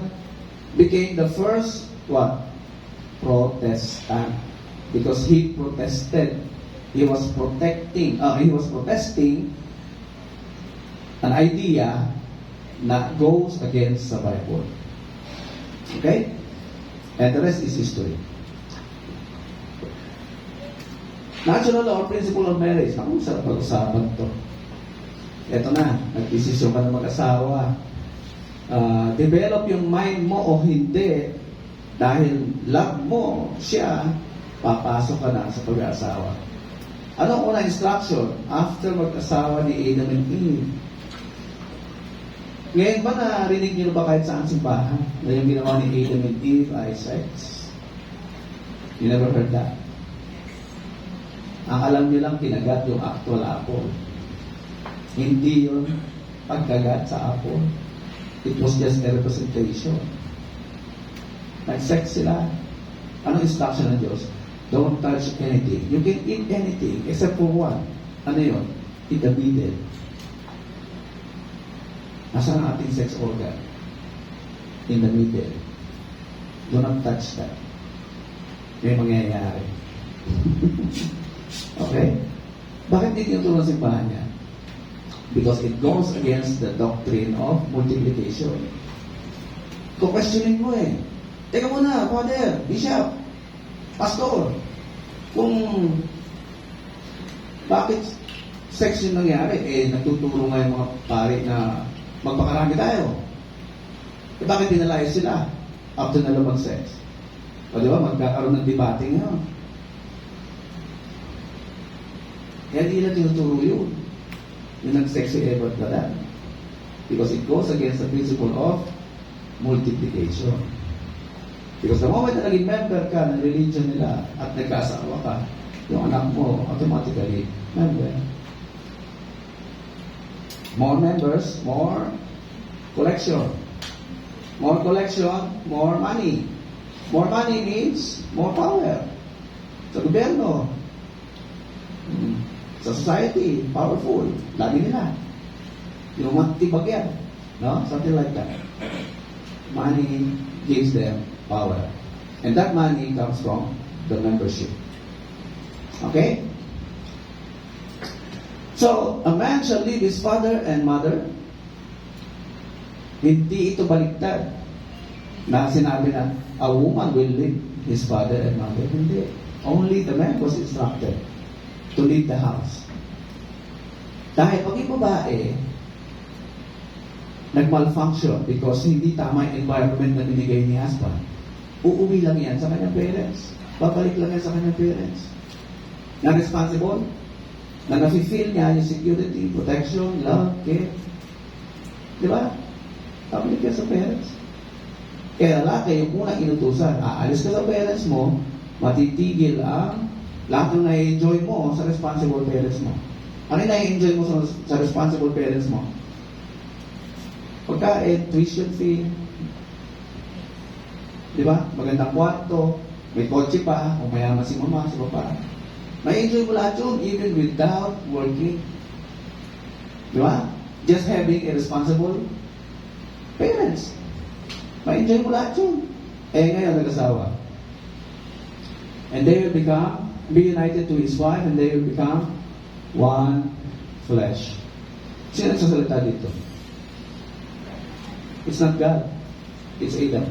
became the first, Protestant. Because he protested. He was protesting an idea that goes against the Bible. Okay? And the rest is history. Natural law or principle of marriage. Ako, sarap pag-usapan to. Ito na, nag-desisyon ka na mag-asawa. Develop yung mind mo o hindi dahil love mo siya, papasok ka na sa pag-asawa. Anong unang instruction after mag-asawa ni Adam and Eve? Ngayon ba narinig niyo ba kahit saan simbahan na yung ginawa ni Adam and Eve ay sex? You never heard that? Ang alam niyo lang, kinagat yung actual apple. Hindi yun pagkagat sa apple. It was just a representation. Nag-sex sila. Anong instruction ng Diyos? Don't touch anything. You can eat anything except for one. Ano yun? Eat the middle. Nasaan ang ating sex organ? In the middle. Do not touch that. May mangyayari. Okay? Bakit hindi tinutulong ang simbahan niya? Because it goes against the doctrine of multiplication. Questioning mo eh. Teka muna, Father, Bishop, Pastor, kung bakit sex yung nangyari, nagtuturo nga yung mga pari na magpakarami tayo. Bakit pinalayas sila after na lumang sex? O di ba, magkakaroon ng debate ngayon. Kaya hindi na tinuturo yun. Yung nag-sex si Eva at Adan. Because it goes against the principle of multiplication. Because the moment na naging member ka ng religion nila at nagkaasawa ka, yung anak mo automatically member. More members, more collection. More collection, more money. More money means more power. Sa gobyerno, sa society, powerful. Lagi nila. Yung matibag yan. No? Something like that. Money gives them power. And that money comes from the membership. Okay? So, a man shall leave his father and mother. Hindi ito baliktad. Na sinabi na, a woman will leave his father and mother. Hindi. Only the man was instructed to leave the house. Dahil pag yung babae, nag-malfunction because hindi tama yung environment na binigay ni husband, uuwi lang yan sa kanyang parents. Babalik lang yan sa kanyang parents. Na responsible, na nafe-feel niya yung security, protection, love, care. Di ba? Babalik yan sa parents. Kaya lalaki, yung unang inutusan, aalis ka sa parents mo, matitigil ang lahat ng na-enjoy mo sa responsible parents mo. Ano yung na-enjoy mo sa responsible parents mo? Pagkain, tuition fee, di ba? Magandang kwarto, may kotse pa, o mayaman si mama, si papa. May enjoy mo lahat yun, even without working. Di ba? Just having a responsible parents. May enjoy mo lahat yun. Ngayon, nag-asawa. And they will be united to his wife, and they will become one flesh. Sino nagsasalita dito? It's not God. It's Adam.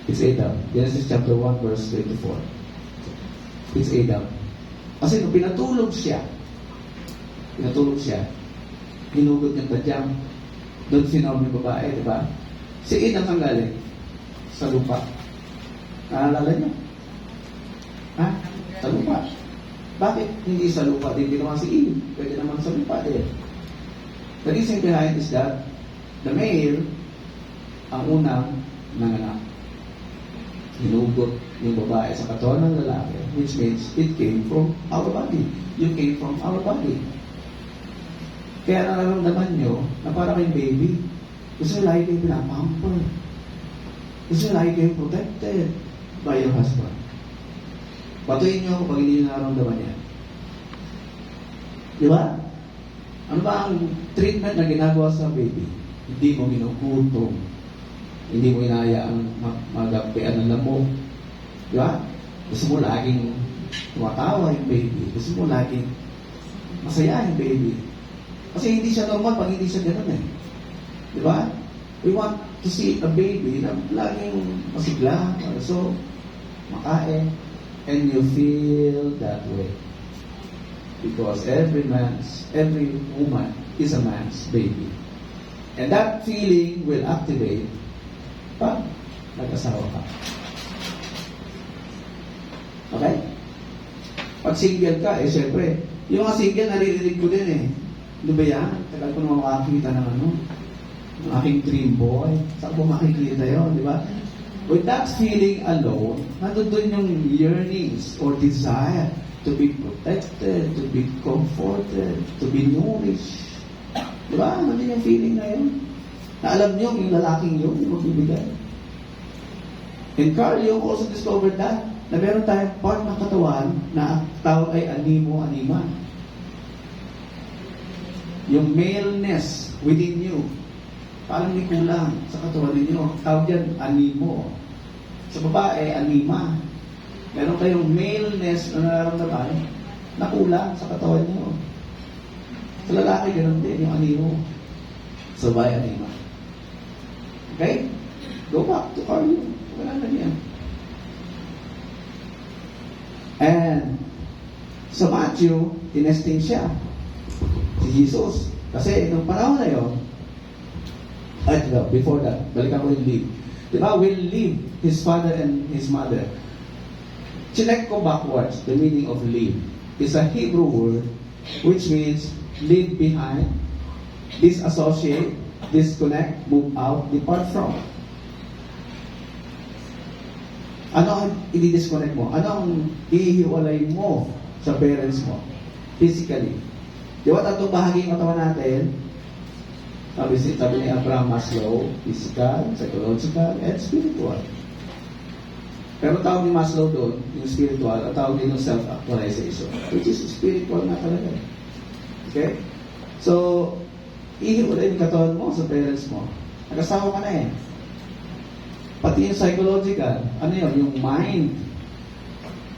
It's Adam. Genesis chapter 1 verse 24. It's Adam. Kasi nung pinatulog siya, hinugot niyang tadyang, doon sinom yung babae, di ba? Si Adam ang galing sa lupa. Naalala niyo? Ha? Sa lupa. Bakit hindi sa lupa din ginawa si Eve? Pwede naman sa lupa din. The reason behind is that the male ang unang nanganak. Hinugot yung babae sa katawan ng lalaki, which means it came from our body. You came from our body. Kaya nararamdaman nyo na parang kayong baby. Gusto nyo lagi kayong pinapamper. Gusto nyo lagi kayong protected by your husband. Patuyin nyo ako pag hindi nyo nararamdaman yan. Di ba? Ano ba ang treatment na ginagawa sa baby? Hindi mo ginukutom. Hindi mo inaayaan magagpian ng lamok. Di ba? Gusto mo laging tumatawa yung baby. Gusto mo laging masaya yung baby. Kasi hindi siya normal pag hindi siya ganun eh. Di ba? We want to see a baby na laging masigla, so makain, and you feel that way. Because every woman is a man's baby. And that feeling will activate pag nag-asawa ka. Okay? Pag single ka, syempre, yung mga single naririnig ko din eh. Di ba yan? Tagal ko naman makakita ng ng aking dream boy. Saan ko makikita yun, di ba? With that feeling alone, nandun yung yearnings or desire to be protected, to be comforted, to be nourished. Di ba? Nandun yung feeling na yun. Na alam niyo, yung lalaking yun, yung magbibigay. And Carl Jung also discovered that, na meron tayong part ng katawan na ang tawag ay animo-anima. Yung maleness within you, parang may kulang sa katawan ninyo. Tawag yan, animo. Sa babae, anima. Meron kayong maleness na nararamdaman na kulang sa katawan niyo. Sa lalaki, ganun din yung animo. Sa babae, anima. Okay? Go back to Carl Jung. Wala na yan. And sa Matthew, tinesting siya. Si Jesus. Kasi nung panahon na yun, before that, balikan ko yung leave. Diba? Will leave his father and his mother. Chinek ko backwards, the meaning of leave. It's a Hebrew word which means leave behind, disassociate, disconnect, move out, depart from. Ano ang i-disconnect mo? Ano ang ihiwalay mo sa parents mo? Physically. Di ba tatlong bahagi ng katawan natin? Sabi ni Abraham Maslow, physical, psychological, and spiritual. Pero tawag ni Maslow doon, yung spiritual, at tawag din yung self-actualization, which is spiritual na talaga. Okay? So, ihiwalay yung katawan mo sa parents mo. Nag-asawa ka na eh. Pati yung psychological, ano yun? Yung mind.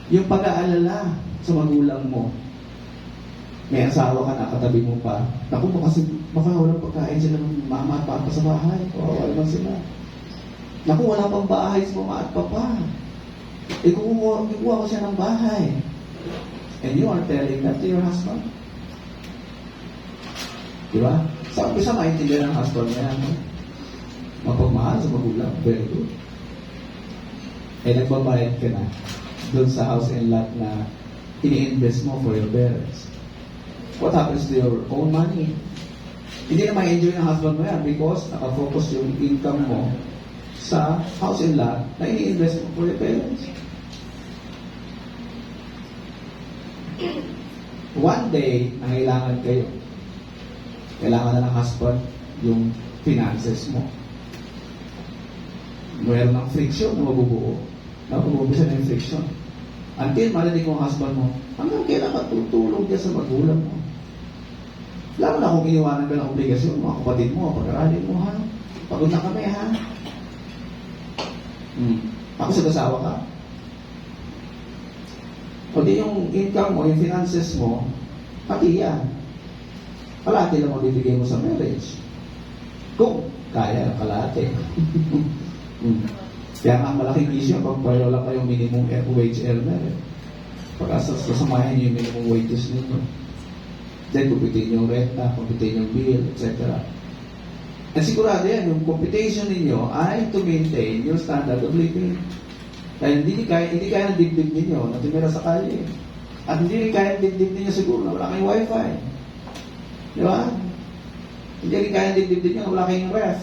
Yung pag-aalala sa magulang mo. May asawa ka na, katabi mo pa. Naku, baka walang pagkain sila ng mama at papa sa bahay. Kawawa naman sila. Naku, wala pang bahay sa mama at papa. Kukuha ko siya ng bahay. And you are telling that to your husband. Diba? Sa umpisa, maintindihan ng husband niya. Mapagmahal sa magulang. Very good. Eh, nagbabayad ka na doon sa house and lot na ini-invest mo for your parents. What happens to your own money? Hindi na ma-enjoy ng husband mo yan because nakafocus yung income mo sa house and lot na ini-invest mo for your parents. One day, nangailangan kayo. Kailangan na ng husband yung finances mo. Mayroon ng friction na mabubuo. Nabubuo na yung friction. Until marinig mo ang husband mo, hanggang kailan ka tutulong dyan sa magulang mo? Lalo na kung iniwanan ka ng obligasyon, mga kapatid mo, pag-aralin mo, ha? Pagod na kami, ha? Ako sa kasawa ka. O di yung income mo, yung finances mo, pati yan. Kalahati lang ang bibigay mo sa marriage. Kung kaya, kalahati. Kaya nga malaking issue pag pareho lang kayong minimum wage earner. Pagkasasamahin nyo yung minimum wages nito. Then, kumpitin yung renta, kumpitin yung bill, etc. And sigurado yan, yung computation ninyo ay to maintain your standard of living. Kaya hindi kaya ng dibdib ninyo na tumira sa kalye. At hindi rin kaya ng dibdib ninyo siguro na wala kayong wifi. Di ba? Hindi rin kaya ng dibdib ninyo na wala kayong ref.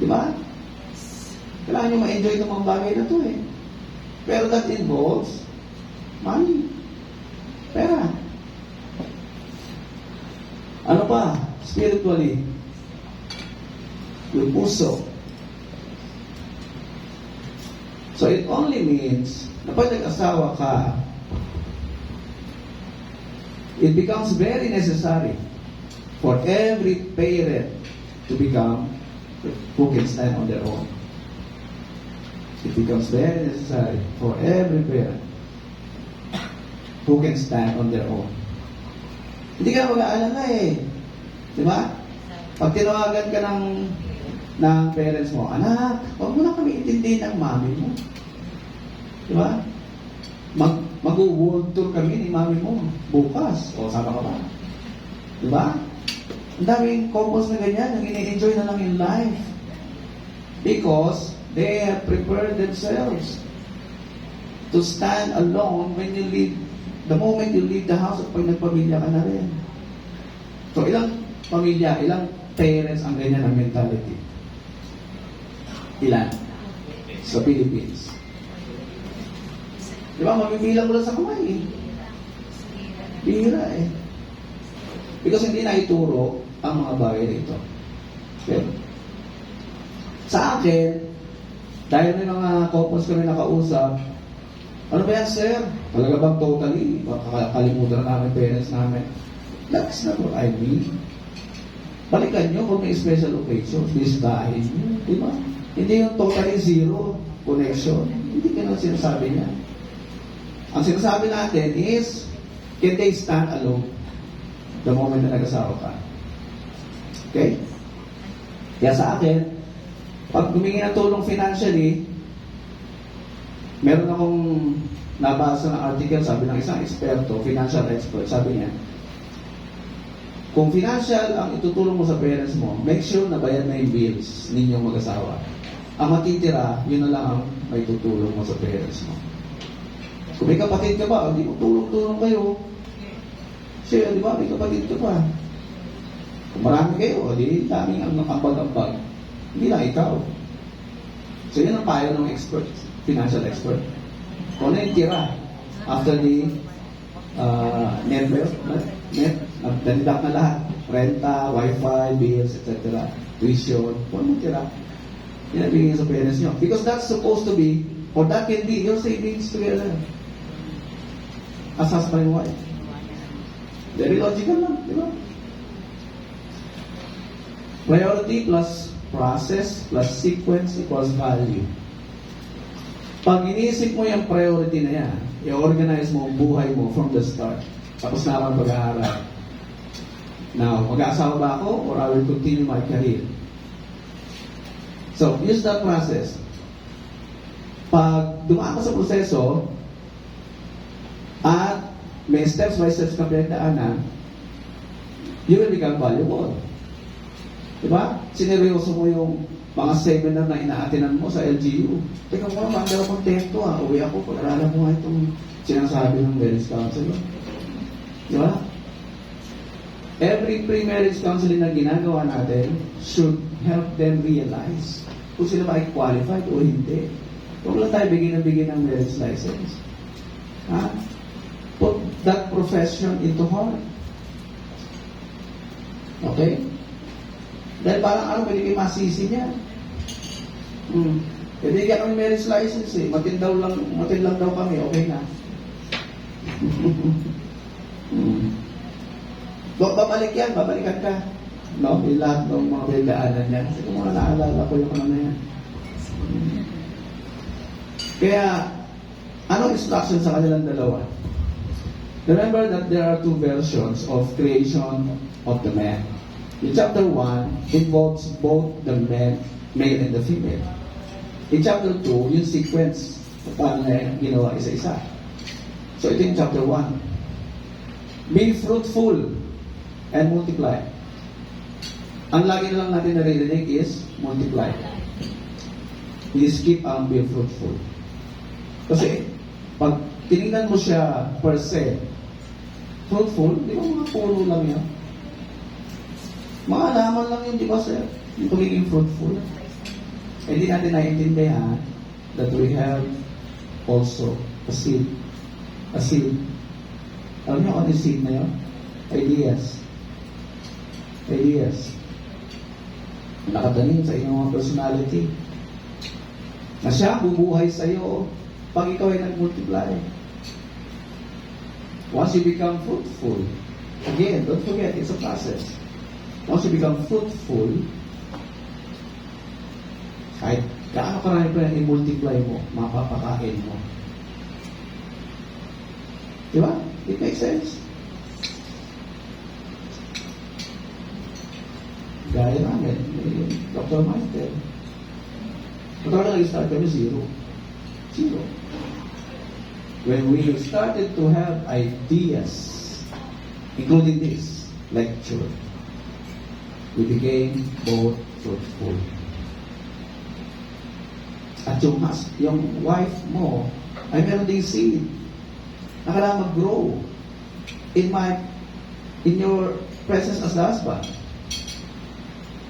Di ba? Kailangan nyo ma-enjoy itong mga bagay na ito eh. Pero that involves money. Pera. Ano pa? Spiritually. Yung puso. So it only means na pag nag-asawa ka, it becomes very necessary for every parent to become who can stand on their own. It becomes very necessary for every parent who can stand on their own. Hindi ka mag-aalala eh. Di ba? Pag tinawagan ka ng parents mo, anak, huwag mo na kami intindihin ng mami mo. Di ba? Mag-world tour kami ni mami mo bukas. O, sama ka ba? Di ba? Ang daming couples na ganyan, yung ini-enjoy na lang yung life. Because they have prepared themselves to stand alone when you leave. The moment you leave the house at pag nagpamilya ka na rin. So, ilang pamilya, ilang parents ang ganyan ang mentality? Ilan? Sa Philippines. Di ba, mabibilang mo lang sa kamay eh. Bihira eh. Because hindi na ituro ang mga bagay nito. Okay? Sa akin, dahil may mga couples kami nakausap, ano ba yan, sir? Talaga bang totally? Makakalimutan na namin parents namin. That's not what I mean. Balikan nyo kung may special occasion. Bisitahin nyo. Di ba? Hindi yung totally zero connection. Hindi ganun sinasabi niya. Ang sinasabi natin is, can they stand alone the moment na nag-asawa ka? Okay? Kaya sa akin, pag humingi ng tulong financially, meron akong nabasa ng article, sabi ng isang eksperto, financial expert, sabi niya, kung financial ang itutulong mo sa parents mo, make sure na bayad na yung bills ninyong mag-asawa. Ang matitira, yun na lang ang may tutulong mo sa parents mo. Kung may kapatid ka ba, hindi mo tulong-tulong kayo. Siya, di ba, may kapatid ka pa. Kung marami kayo, di daming ang ambag-ambag. Hindi lang ikaw. So yun ang payo ng expert, financial expert. Kung ano yung tira, after the net, nag-deduct na lahat. Renta, wifi, bills, etc. Tuition, kung ano tira, yun ang bigyan sa parents nyo. Because that's supposed to be, or that can be, your savings together. As husband and wife. Very logical lang, di ba? Priority plus process plus sequence equals value. Pag iniisip mo yung priority na yan, i-organize mo ang buhay mo from the start. Tapos na ako pag-aaral. Now, mag-aasawa ba ako or I will continue my career? So, use that process. Pag dumaan ka sa proseso at may steps by steps ka pinagdaanan, you will become valuable. Diba? Sineryoso mo yung mga seminar na inaatinan mo sa LGU. Teka mo, hindi ako kontento ha. Uwi ako, pag-aralan mo nga itong sinasabi ng marriage counselor. Diba? Every pre-marriage counseling na ginagawa natin should help them realize kung sila ba ay qualified o hindi. Huwag lang tayo bigyan ng marriage license. Ha? Put that profession into heart. Okay? Dahil parang ano, pwede kayo masisi niya. Pwede ka kami marriage license eh. Matid lang daw kami, okay na. Babalikan ka. No? Yung lahat ng mga pagdaanan niya. Kasi kung mga naalala ko yung ano na yan. Kaya, anong instruction sa kanilang dalawa? Remember that there are two versions of creation of the man. In chapter 1, involves both the male and the female. In chapter 2, yung sequence, paano na ginawa isa-isa. So ito yung chapter 1. Be fruitful and multiply. Ang lagi na lang natin naririnig is multiply. We skip ang be fruitful. Kasi, pag tinignan mo siya per se, fruitful, di ba mga puro lang yan? Mga alaman lang yun, di ba sir? Yung pagiging fruitful. Hindi natin naiintindihan that we have also a seed. A seed. Alam niyo ano yung seed na yun? Ideas. Ideas. Nakatanim sa inyong mga personality. Na siya bubuhay sa iyo pag ikaw ay nag-multiply. Once you become fruitful, again, don't forget, it's a process. Once you become fruitful, kahit gaano karami pa yan i-multiply mo, mapapakain mo. Diba? It makes sense. Gaya namin, Dr. Michael. Magkano nag-start kami? Zero. When we started to have ideas, including this lecture, we became both fruitful. At yung wife mo ay meron ding seed na kailangan mag-grow. In your presence as the husband.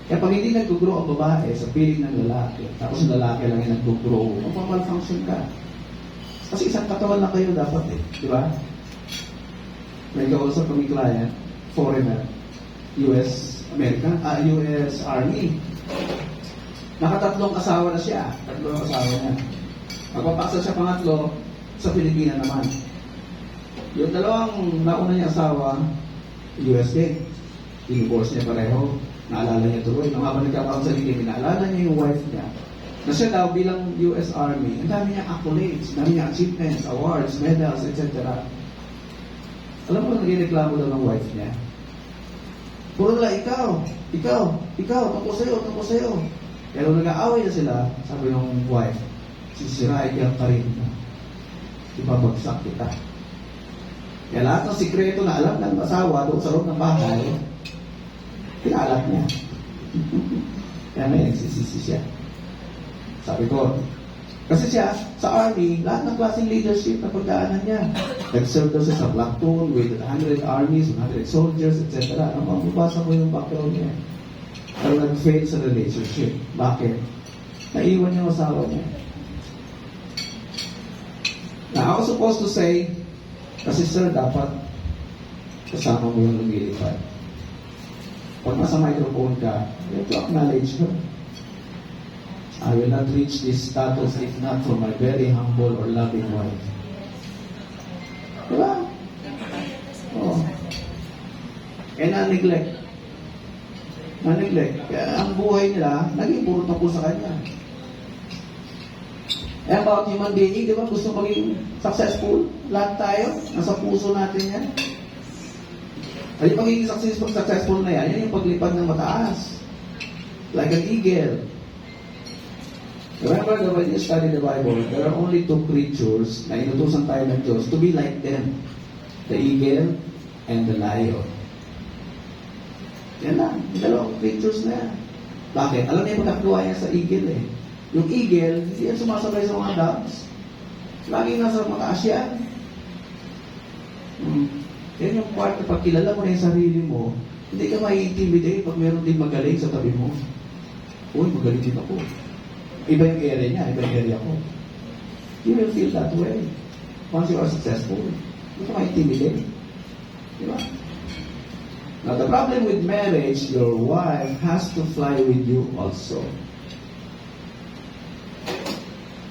Kaya pag hindi nag-grow ang babae sa piling ng lalaki, tapos ang lalaki lang yung nag-grow, magpamalfunction ka. Kasi isang katawan lang kayo dapat eh. Di ba? May kausap kami client, foreigner, US Army. Nakatatlong asawa na siya. Tatlong asawa niya. Magpapaksa siya pangatlo, sa Pilipinas naman. Yung dalawang nauna niya asawa, US din. Divorce niya pareho. Naalala niya tuloy. Nung habang nagkakaroon sa Pilipinas, naalala niya yung wife niya. Na siya daw bilang US Army, ang dami niya accolades, ang dami niya achievements, awards, medals, etc. Alam mo, nagreklamo daw ng wife niya. Puro nila, ikaw, tungkol sa'yo. Pero nag-aaway na sila, sabi ng wife, sisirain ka rin. Ipabagsak kita. Kaya lahat ng sikreto na alam ng asawa doon sa loob ng bahay, pinalat niya. Kaya may nagsisisi siya. Sabi ko, kasi siya, sa army, lahat ng klaseng leadership na pagdaanan niya. Nag-serve daw siya sa platoon with 100 armies, 100 soldiers, etc. Ang mababasa mo yung background niya. Pero nag-fail sa relationship. Bakit? Naiwan niya ang asawa niya. Now, I was supposed to say, kasi sir, dapat kasama mo yung lumilipad. Pag nasa microphone ka, you have to acknowledge her. I will not reach this status if not for my very humble or loving wife. Diba? Oh. Eh, na-neglect. Kaya ang buhay nila, naging puro tungkol sa kanya. Eh, about human being, di ba? Gusto maging successful. Lahat tayo, nasa puso natin yan. Ay, yung pagiging successful na yan yung paglipad ng mataas. Like an eagle. Remember that when you study the Bible, there are only two creatures na inutusan tayo ng Diyos to be like them. The eagle and the lion. Yan lang, yung dalawang creatures na yan. Bakit? Alam niya yung pagkakagawa niya sa eagle eh. Yung eagle, hindi yan sumasabay sa mga doves. Laging nasa mataas yan. Yan yung part na pag kilala mo na yung sarili mo, hindi ka mai-intimidate pag meron din magaling sa tabi mo. Uy, magaling din ako. Iba yung area niya, iba yung area ko. You will feel that way. Once you are successful, hindi ka ma-intimidate. Diba? Now, the problem with marriage, your wife has to fly with you also.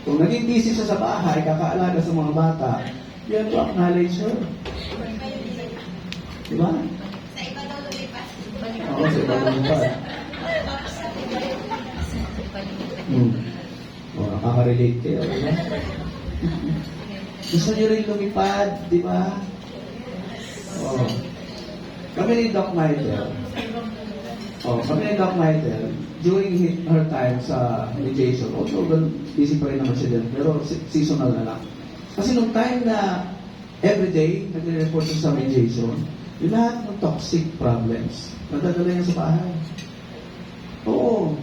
Kung naging busy siya sa bahay, kakaalaga sa mga bata, you have to acknowledge her. Diba? Sa iba daw lumipas. Oo, sa iba lumipas. O, nakaka-relate kayo. Diba? Gusto niyo rin lumipad, di ba? Oo. Kami ni Doc Michael, during her time sa mediation, although busy pa rin naman siya din, pero seasonal na lang. Kasi nung time na everyday, nagre-report siya sa mediation, yung lahat ng toxic problems, nadadala niya sa bahay. Oo.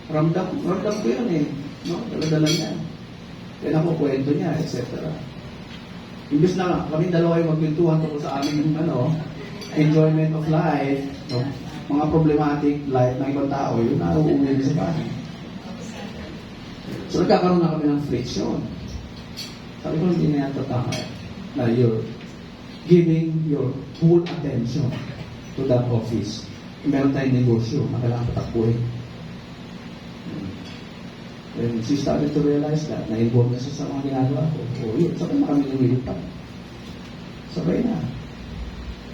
Ramdam ko yun eh. No? Dala-dala niya. Kaya nakukwento niya, etc. Imbis na kami dalawa yung magpintuhan tungkol sa aming enjoyment of life, no? Mga problematic life ng ibang tao, yun na uuwi sa bahay. So nagkakaroon na kami ng friction. Sabi ko, hindi na yan tatama na you're giving your full attention to that office. Meron tayong negosyo na kailangan patakbuhin. And she started to realize that na-involve na siya sa mga ginagawa ko. O yun, sabay na kami lumilipad. Sabay na.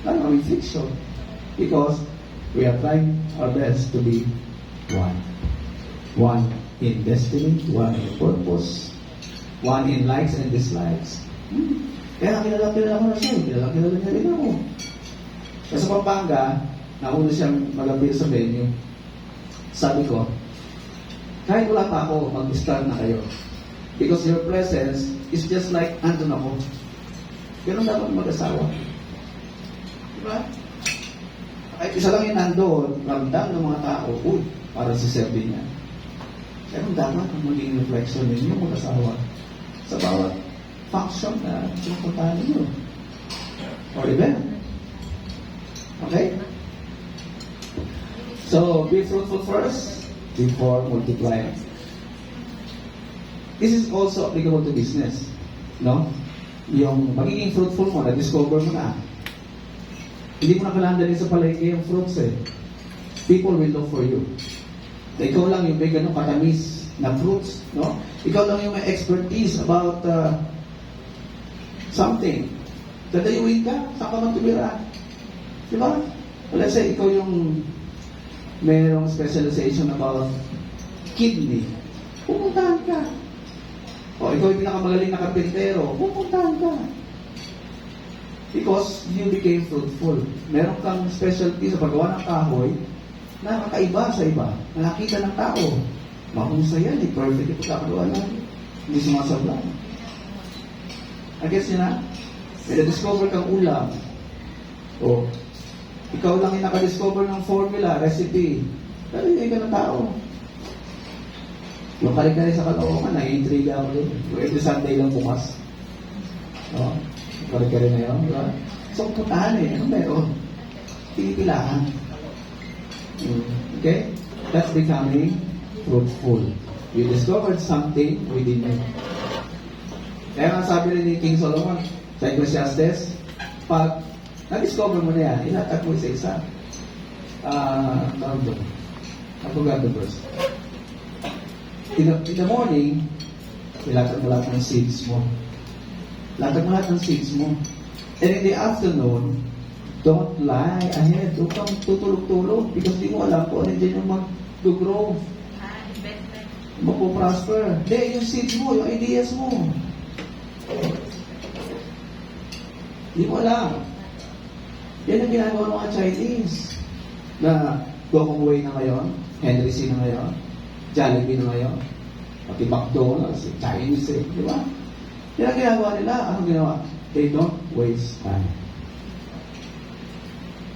Lalo kami friction. Because we are trying our best to be one. One in destiny, one in purpose, one in likes and dislikes. Kaya kilala ko na siya, kilala niya rin ako. Kaya sa Pampanga, nauna siyang malapit sa venue. Sabi ko, kahit wala pa ako, mag-start na kayo. Because your presence is just like andun ako. Ganun dapat mag-asawa. Diba? Ay, isa lang yung nandun, ramdam ng mga tao, uy, para si Serbi niya. Ganun dapat ang maging reflection ninyo mag-asawa sa bawat function na pinupuntahan ninyo. Or event. Okay? So, be fruitful first before multiplying. This is also applicable to business. No? Yung magiging fruitful mo, na-discover mo na. Hindi mo na kailangan dalhin sa palengke yung fruits eh. People will look for you. Ikaw lang yung may ganong katamis na fruits. No? Ikaw lang yung may expertise about something. Dadayuin ka, saan ka magtubira? Diba? Let's say, ikaw yung mayroong specialization about kidney. Pupuntahan ka. O ikaw yung pinakamagaling na karpintero. Pupuntahan ka. Because you became fruitful. Meron kang specialty sa paggawa ng kahoy na kakaiba sa iba. Na nakita ng tao. Mahusay yan. Perfect yung pagkakagawa lang. Hindi sumasabla. I guess yun na. May na-discover kang ulam. O ikaw lang yung nakadiscover ng formula, recipe. Pero hindi ka ng tao. Yung kare-kare sa Caloocan, nai-intriga ako doon. Every Sunday lang bukas. No? Yung kare-kare na yun, di ba? So, puntahan eh. Ano meron? Pinipilahan. Okay? That's becoming fruitful. You discovered something within you. Kaya nga sabi rin ni King Solomon sa Ecclesiastes, pag na-discover mo na yan, ilatag mo isa-isa. I forgot the verse. In the morning, ilatag mo lahat ng seeds mo. Latag mo lahat ng seeds mo. And in the afternoon, don't lie ahead. Huwag kang tutulog-tulog because di mo alam kung ano dyan yung mag-grow. Investment. Magpo-prosper. Hindi, yung seeds mo, yung ideas mo. Di mo alam. Yan ang ginagawa ng mga Chinese na Gokong Wei na ngayon, Henry C na ngayon, Jollibee na ngayon, pati McDonald's, Chinese eh, di ba? Yan ang ginagawa nila. Anong ginawa? They don't waste time.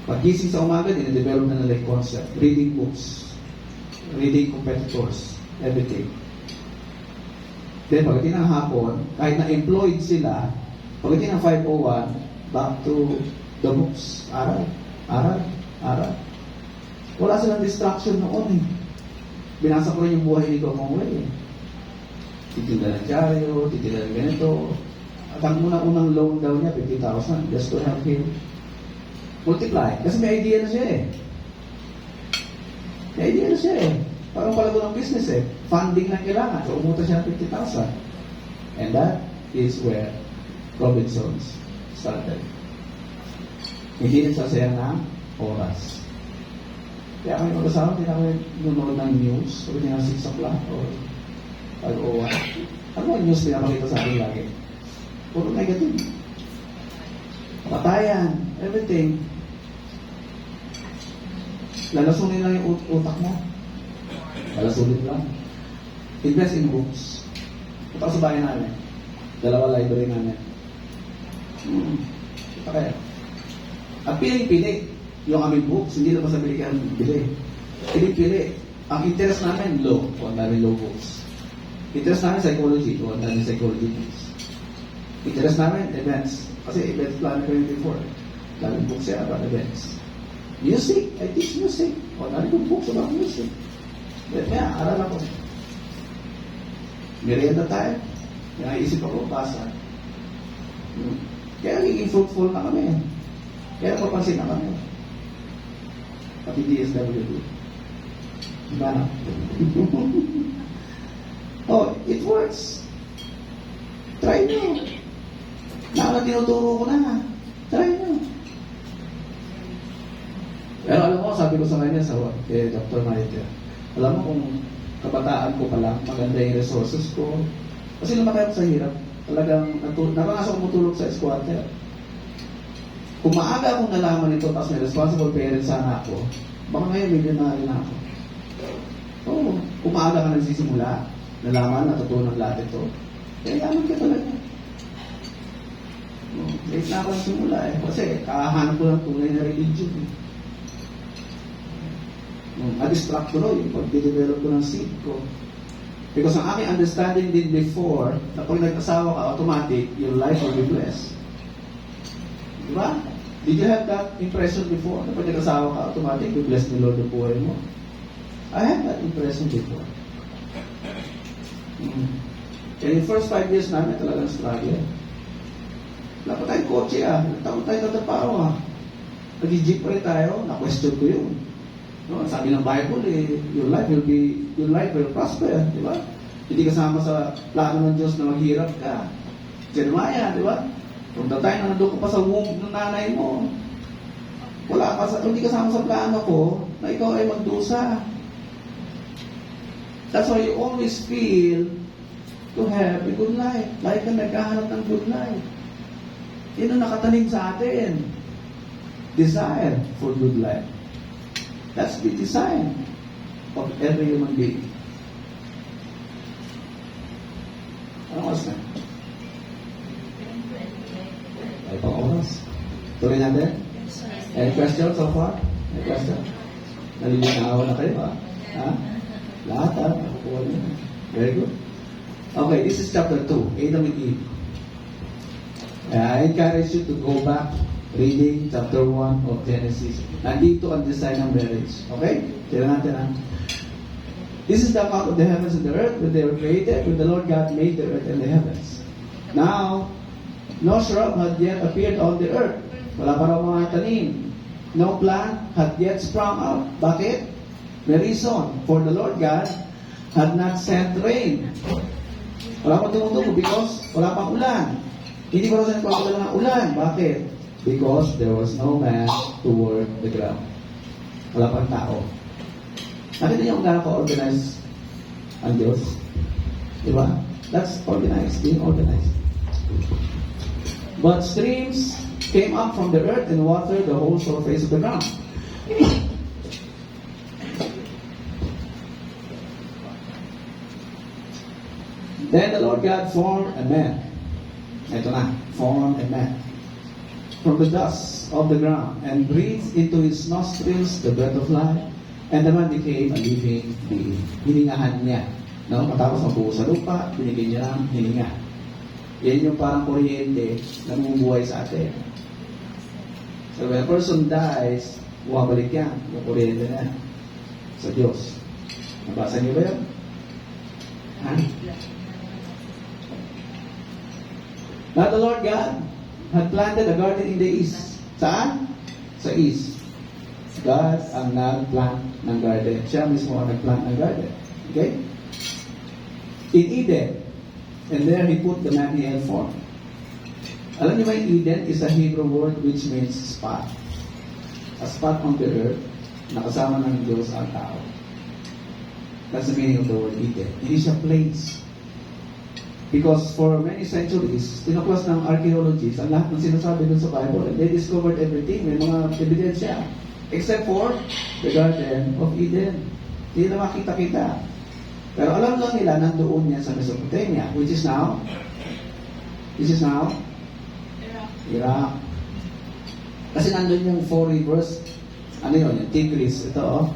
Pag-gising sa umaga, dine-develop na nila yung concept. Reading books, reading competitors, everything. Then, pagdating ng hapon, kahit na-employed sila, pagdating ng 5:01, back to the books. Aral, aral, aral. Wala silang distraction noon eh. Binasa ko rin yung buhay ni Gokong Wei eh. Titinda ng dyaryo, titinda ng ganito. At ang unang loan daw niya, 50,000, just to help him multiply. Kasi may idea na siya eh. May idea na siya eh. Parang palago ng business eh. Funding na kailangan. So, umuta siya ng 50,000. And that is where Robinsons started. Hindi rin sasayang ng oras. Kaya kami mag-asawa, hindi na kami nunod ng news. Sabi niya 6 o'clock or 5:01. Ano ang news pinapakita sa akin lagi? Puro negative. Patayan, everything. Lalasunin lang yung utak mo. Lalasunin lang. Invest in books. Ito sa bahay namin. 2 library namin. Ito kaya. At piling-pili yung aming books, hindi naman sa bilikan bili. Piling-pili. Ang interest namin, law. O ang dami law books. Interest namin, psychology. O ang dami psychology books. Interest namin, events. Kasi events planner ko yung before. Daming books yan about events. Music. I teach music. O ang dami kong books about music. Kaya, aral ako. Merienda tayo. Kaya isip ako, basa. Kaya nagiging fruitful na kami. Kaya papansin na kami. Pati DSWD. Diba na? Oh, it works. Try nyo. Na tinuturo ko na. Try nyo. Pero alam mo, sabi ko sa kanya, kay Dr. Maiter, alam mo kung kabataan ko pa lang, maganda yung resources ko. Kasi lumaki ako sa hirap. Talagang naranasan ko matulog sa squatter. Kung maaga akong nalaman ito, tapos may responsible parents sana ako, baka ngayon millionaire na ako. Oo, kung maaga ka nagsisimula, nalaman, natutunan lahat ito, kaya yaman ka talaga. Late na ako nagsimula eh. Kasi kakahanap ko ng tunay na religion eh. Na-distract ko rin yung pag-develop ko ng seed ko. Because ang aking understanding din before, na pag nag-asawa ka, automatic, your life will be blessed. Diba? Did you have that impression before? Na pag nag-asawa ka, automatic, bless ni Lord ang buhay mo. I had that impression before. And in first 5 years namin, talagang struggle. Wala pa tayong kotse Nagtawag tayo natapaw Nag-jeep pa rin tayo, na-question ko yun. No, sabi ng Bible, your life will prosper, di ba? Hindi kasama sa plano ng Diyos na maghirap ka. Jeremiah, di ba? Kung tatay na nandun ko pa sa womb ng nanay mo, hindi kasama sa plano ko na ikaw ay magdusa. That's why you always feel to have a good life. Like ka naghahanap ng good life. Yun ang nakatanim sa atin. Desire for good life. That's the design of every human being. Ano oras na? Ay pang oras. Tuloy natin? Any questions so far? Any questions? Nalilinawa na kayo Lahat Nakuha niyo. Very good. Okay, this is chapter 2, Adam and Eve. I encourage you to go back reading chapter 1 of Genesis. Nandito ang design ng marriage. Okay? Tira natin This is the account of the heavens and the earth when they were created, when the Lord God made the earth and the heavens. Now, no shrub had yet appeared on the earth. Wala pa raw mga tanim. No plant had yet sprung up. Bakit? May reason. For the Lord God had not sent rain. Wala pang tumutubo because wala pang ulan. Hindi ko rin nagpapagala ng ulan. Bakit? Because there was no man to work the ground. Wala pang tao. Nakita niyo kung gano'n ka-organize ang Diyos? Diba? That's organized, being organized. But streams came up from the earth and watered the whole surface of the ground. Then the Lord God formed a man. Ito na, formed a man from the dust of the ground and breathed into his nostrils the breath of life, and the man became a living being. Hiningahan niya. No? Matapos mabuo sa lupa, binigyan niya ng hininga. Yan yung parang kuryente na bumubuhay sa atin. So when a person dies, bumabalik yan, yung kuryente na sa Diyos. Nabasa niyo ba yun? Now the Lord God had planted a garden in the east. Saan? Sa east. God ang nag-plant ng garden. Siya mismo ang nag-plant ng garden. Okay? In Eden. And there He put the man He had formed. Alam niyo ba yung Eden is a Hebrew word which means spot. A spot on the earth na kasama ng Diyos ang tao. That's the meaning of the word Eden. It is a place. Because for many centuries, tinuklas ng archaeologists ang lahat ng sinasabi dun sa Bible, and they discovered everything. May mga ebidensya. Except for the Garden of Eden. Hindi na makita-kita. Pero alam lang nila, nandoon yan sa Mesopotamia, which is now Iraq. Kasi nandun yung 4 rivers. Ano yun? Yung Tigris. Ito,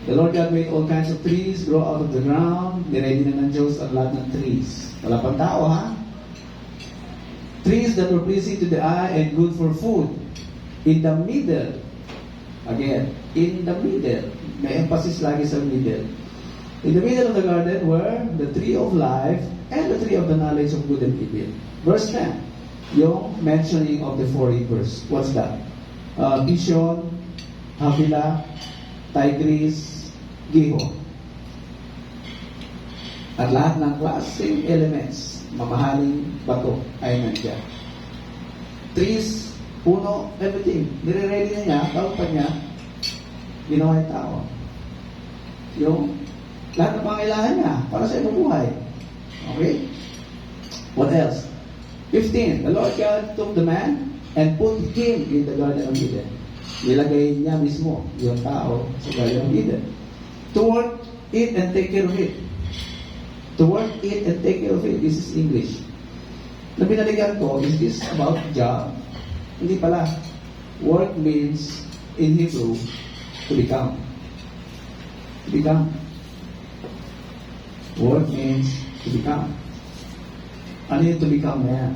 The Lord God made all kinds of trees grow out of the ground. Niready na ng Diyos ang lahat ng trees. Wala pang tao, Trees that were pleasing to the eye and good for food. In the middle, again, in the middle, may emphasis lagi sa middle. In the middle of the garden were the tree of life and the tree of the knowledge of good and evil. Verse 10, yung mentioning of the 4 rivers. What's that? Pishon, Havilah, Tigris, Gihon. At lahat ng klaseng elements, mamahaling bato ay nandiyan. Trees, puno, everything. Nire-ready na niya, bago pa niya, ginawa yung tao. Yung lahat ng pangailangan niya para sa ibang buhay. Okay? What else? 15. The Lord God took the man and put him in the Garden of Eden. Nilagay niya mismo yung tao sa Garden of Eden. To work it and take care of it. To work it and take care of it. This is English. Na binaligan ko, is this about job? Hindi pala. Work means, in Hebrew, to become. To become. Work means to become. Ano yung to become na yan?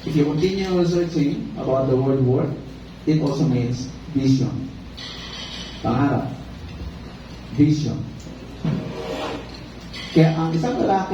If you continue researching about the word work, it also means vision. Pangarap. Vision. Kaya ang isang lalaki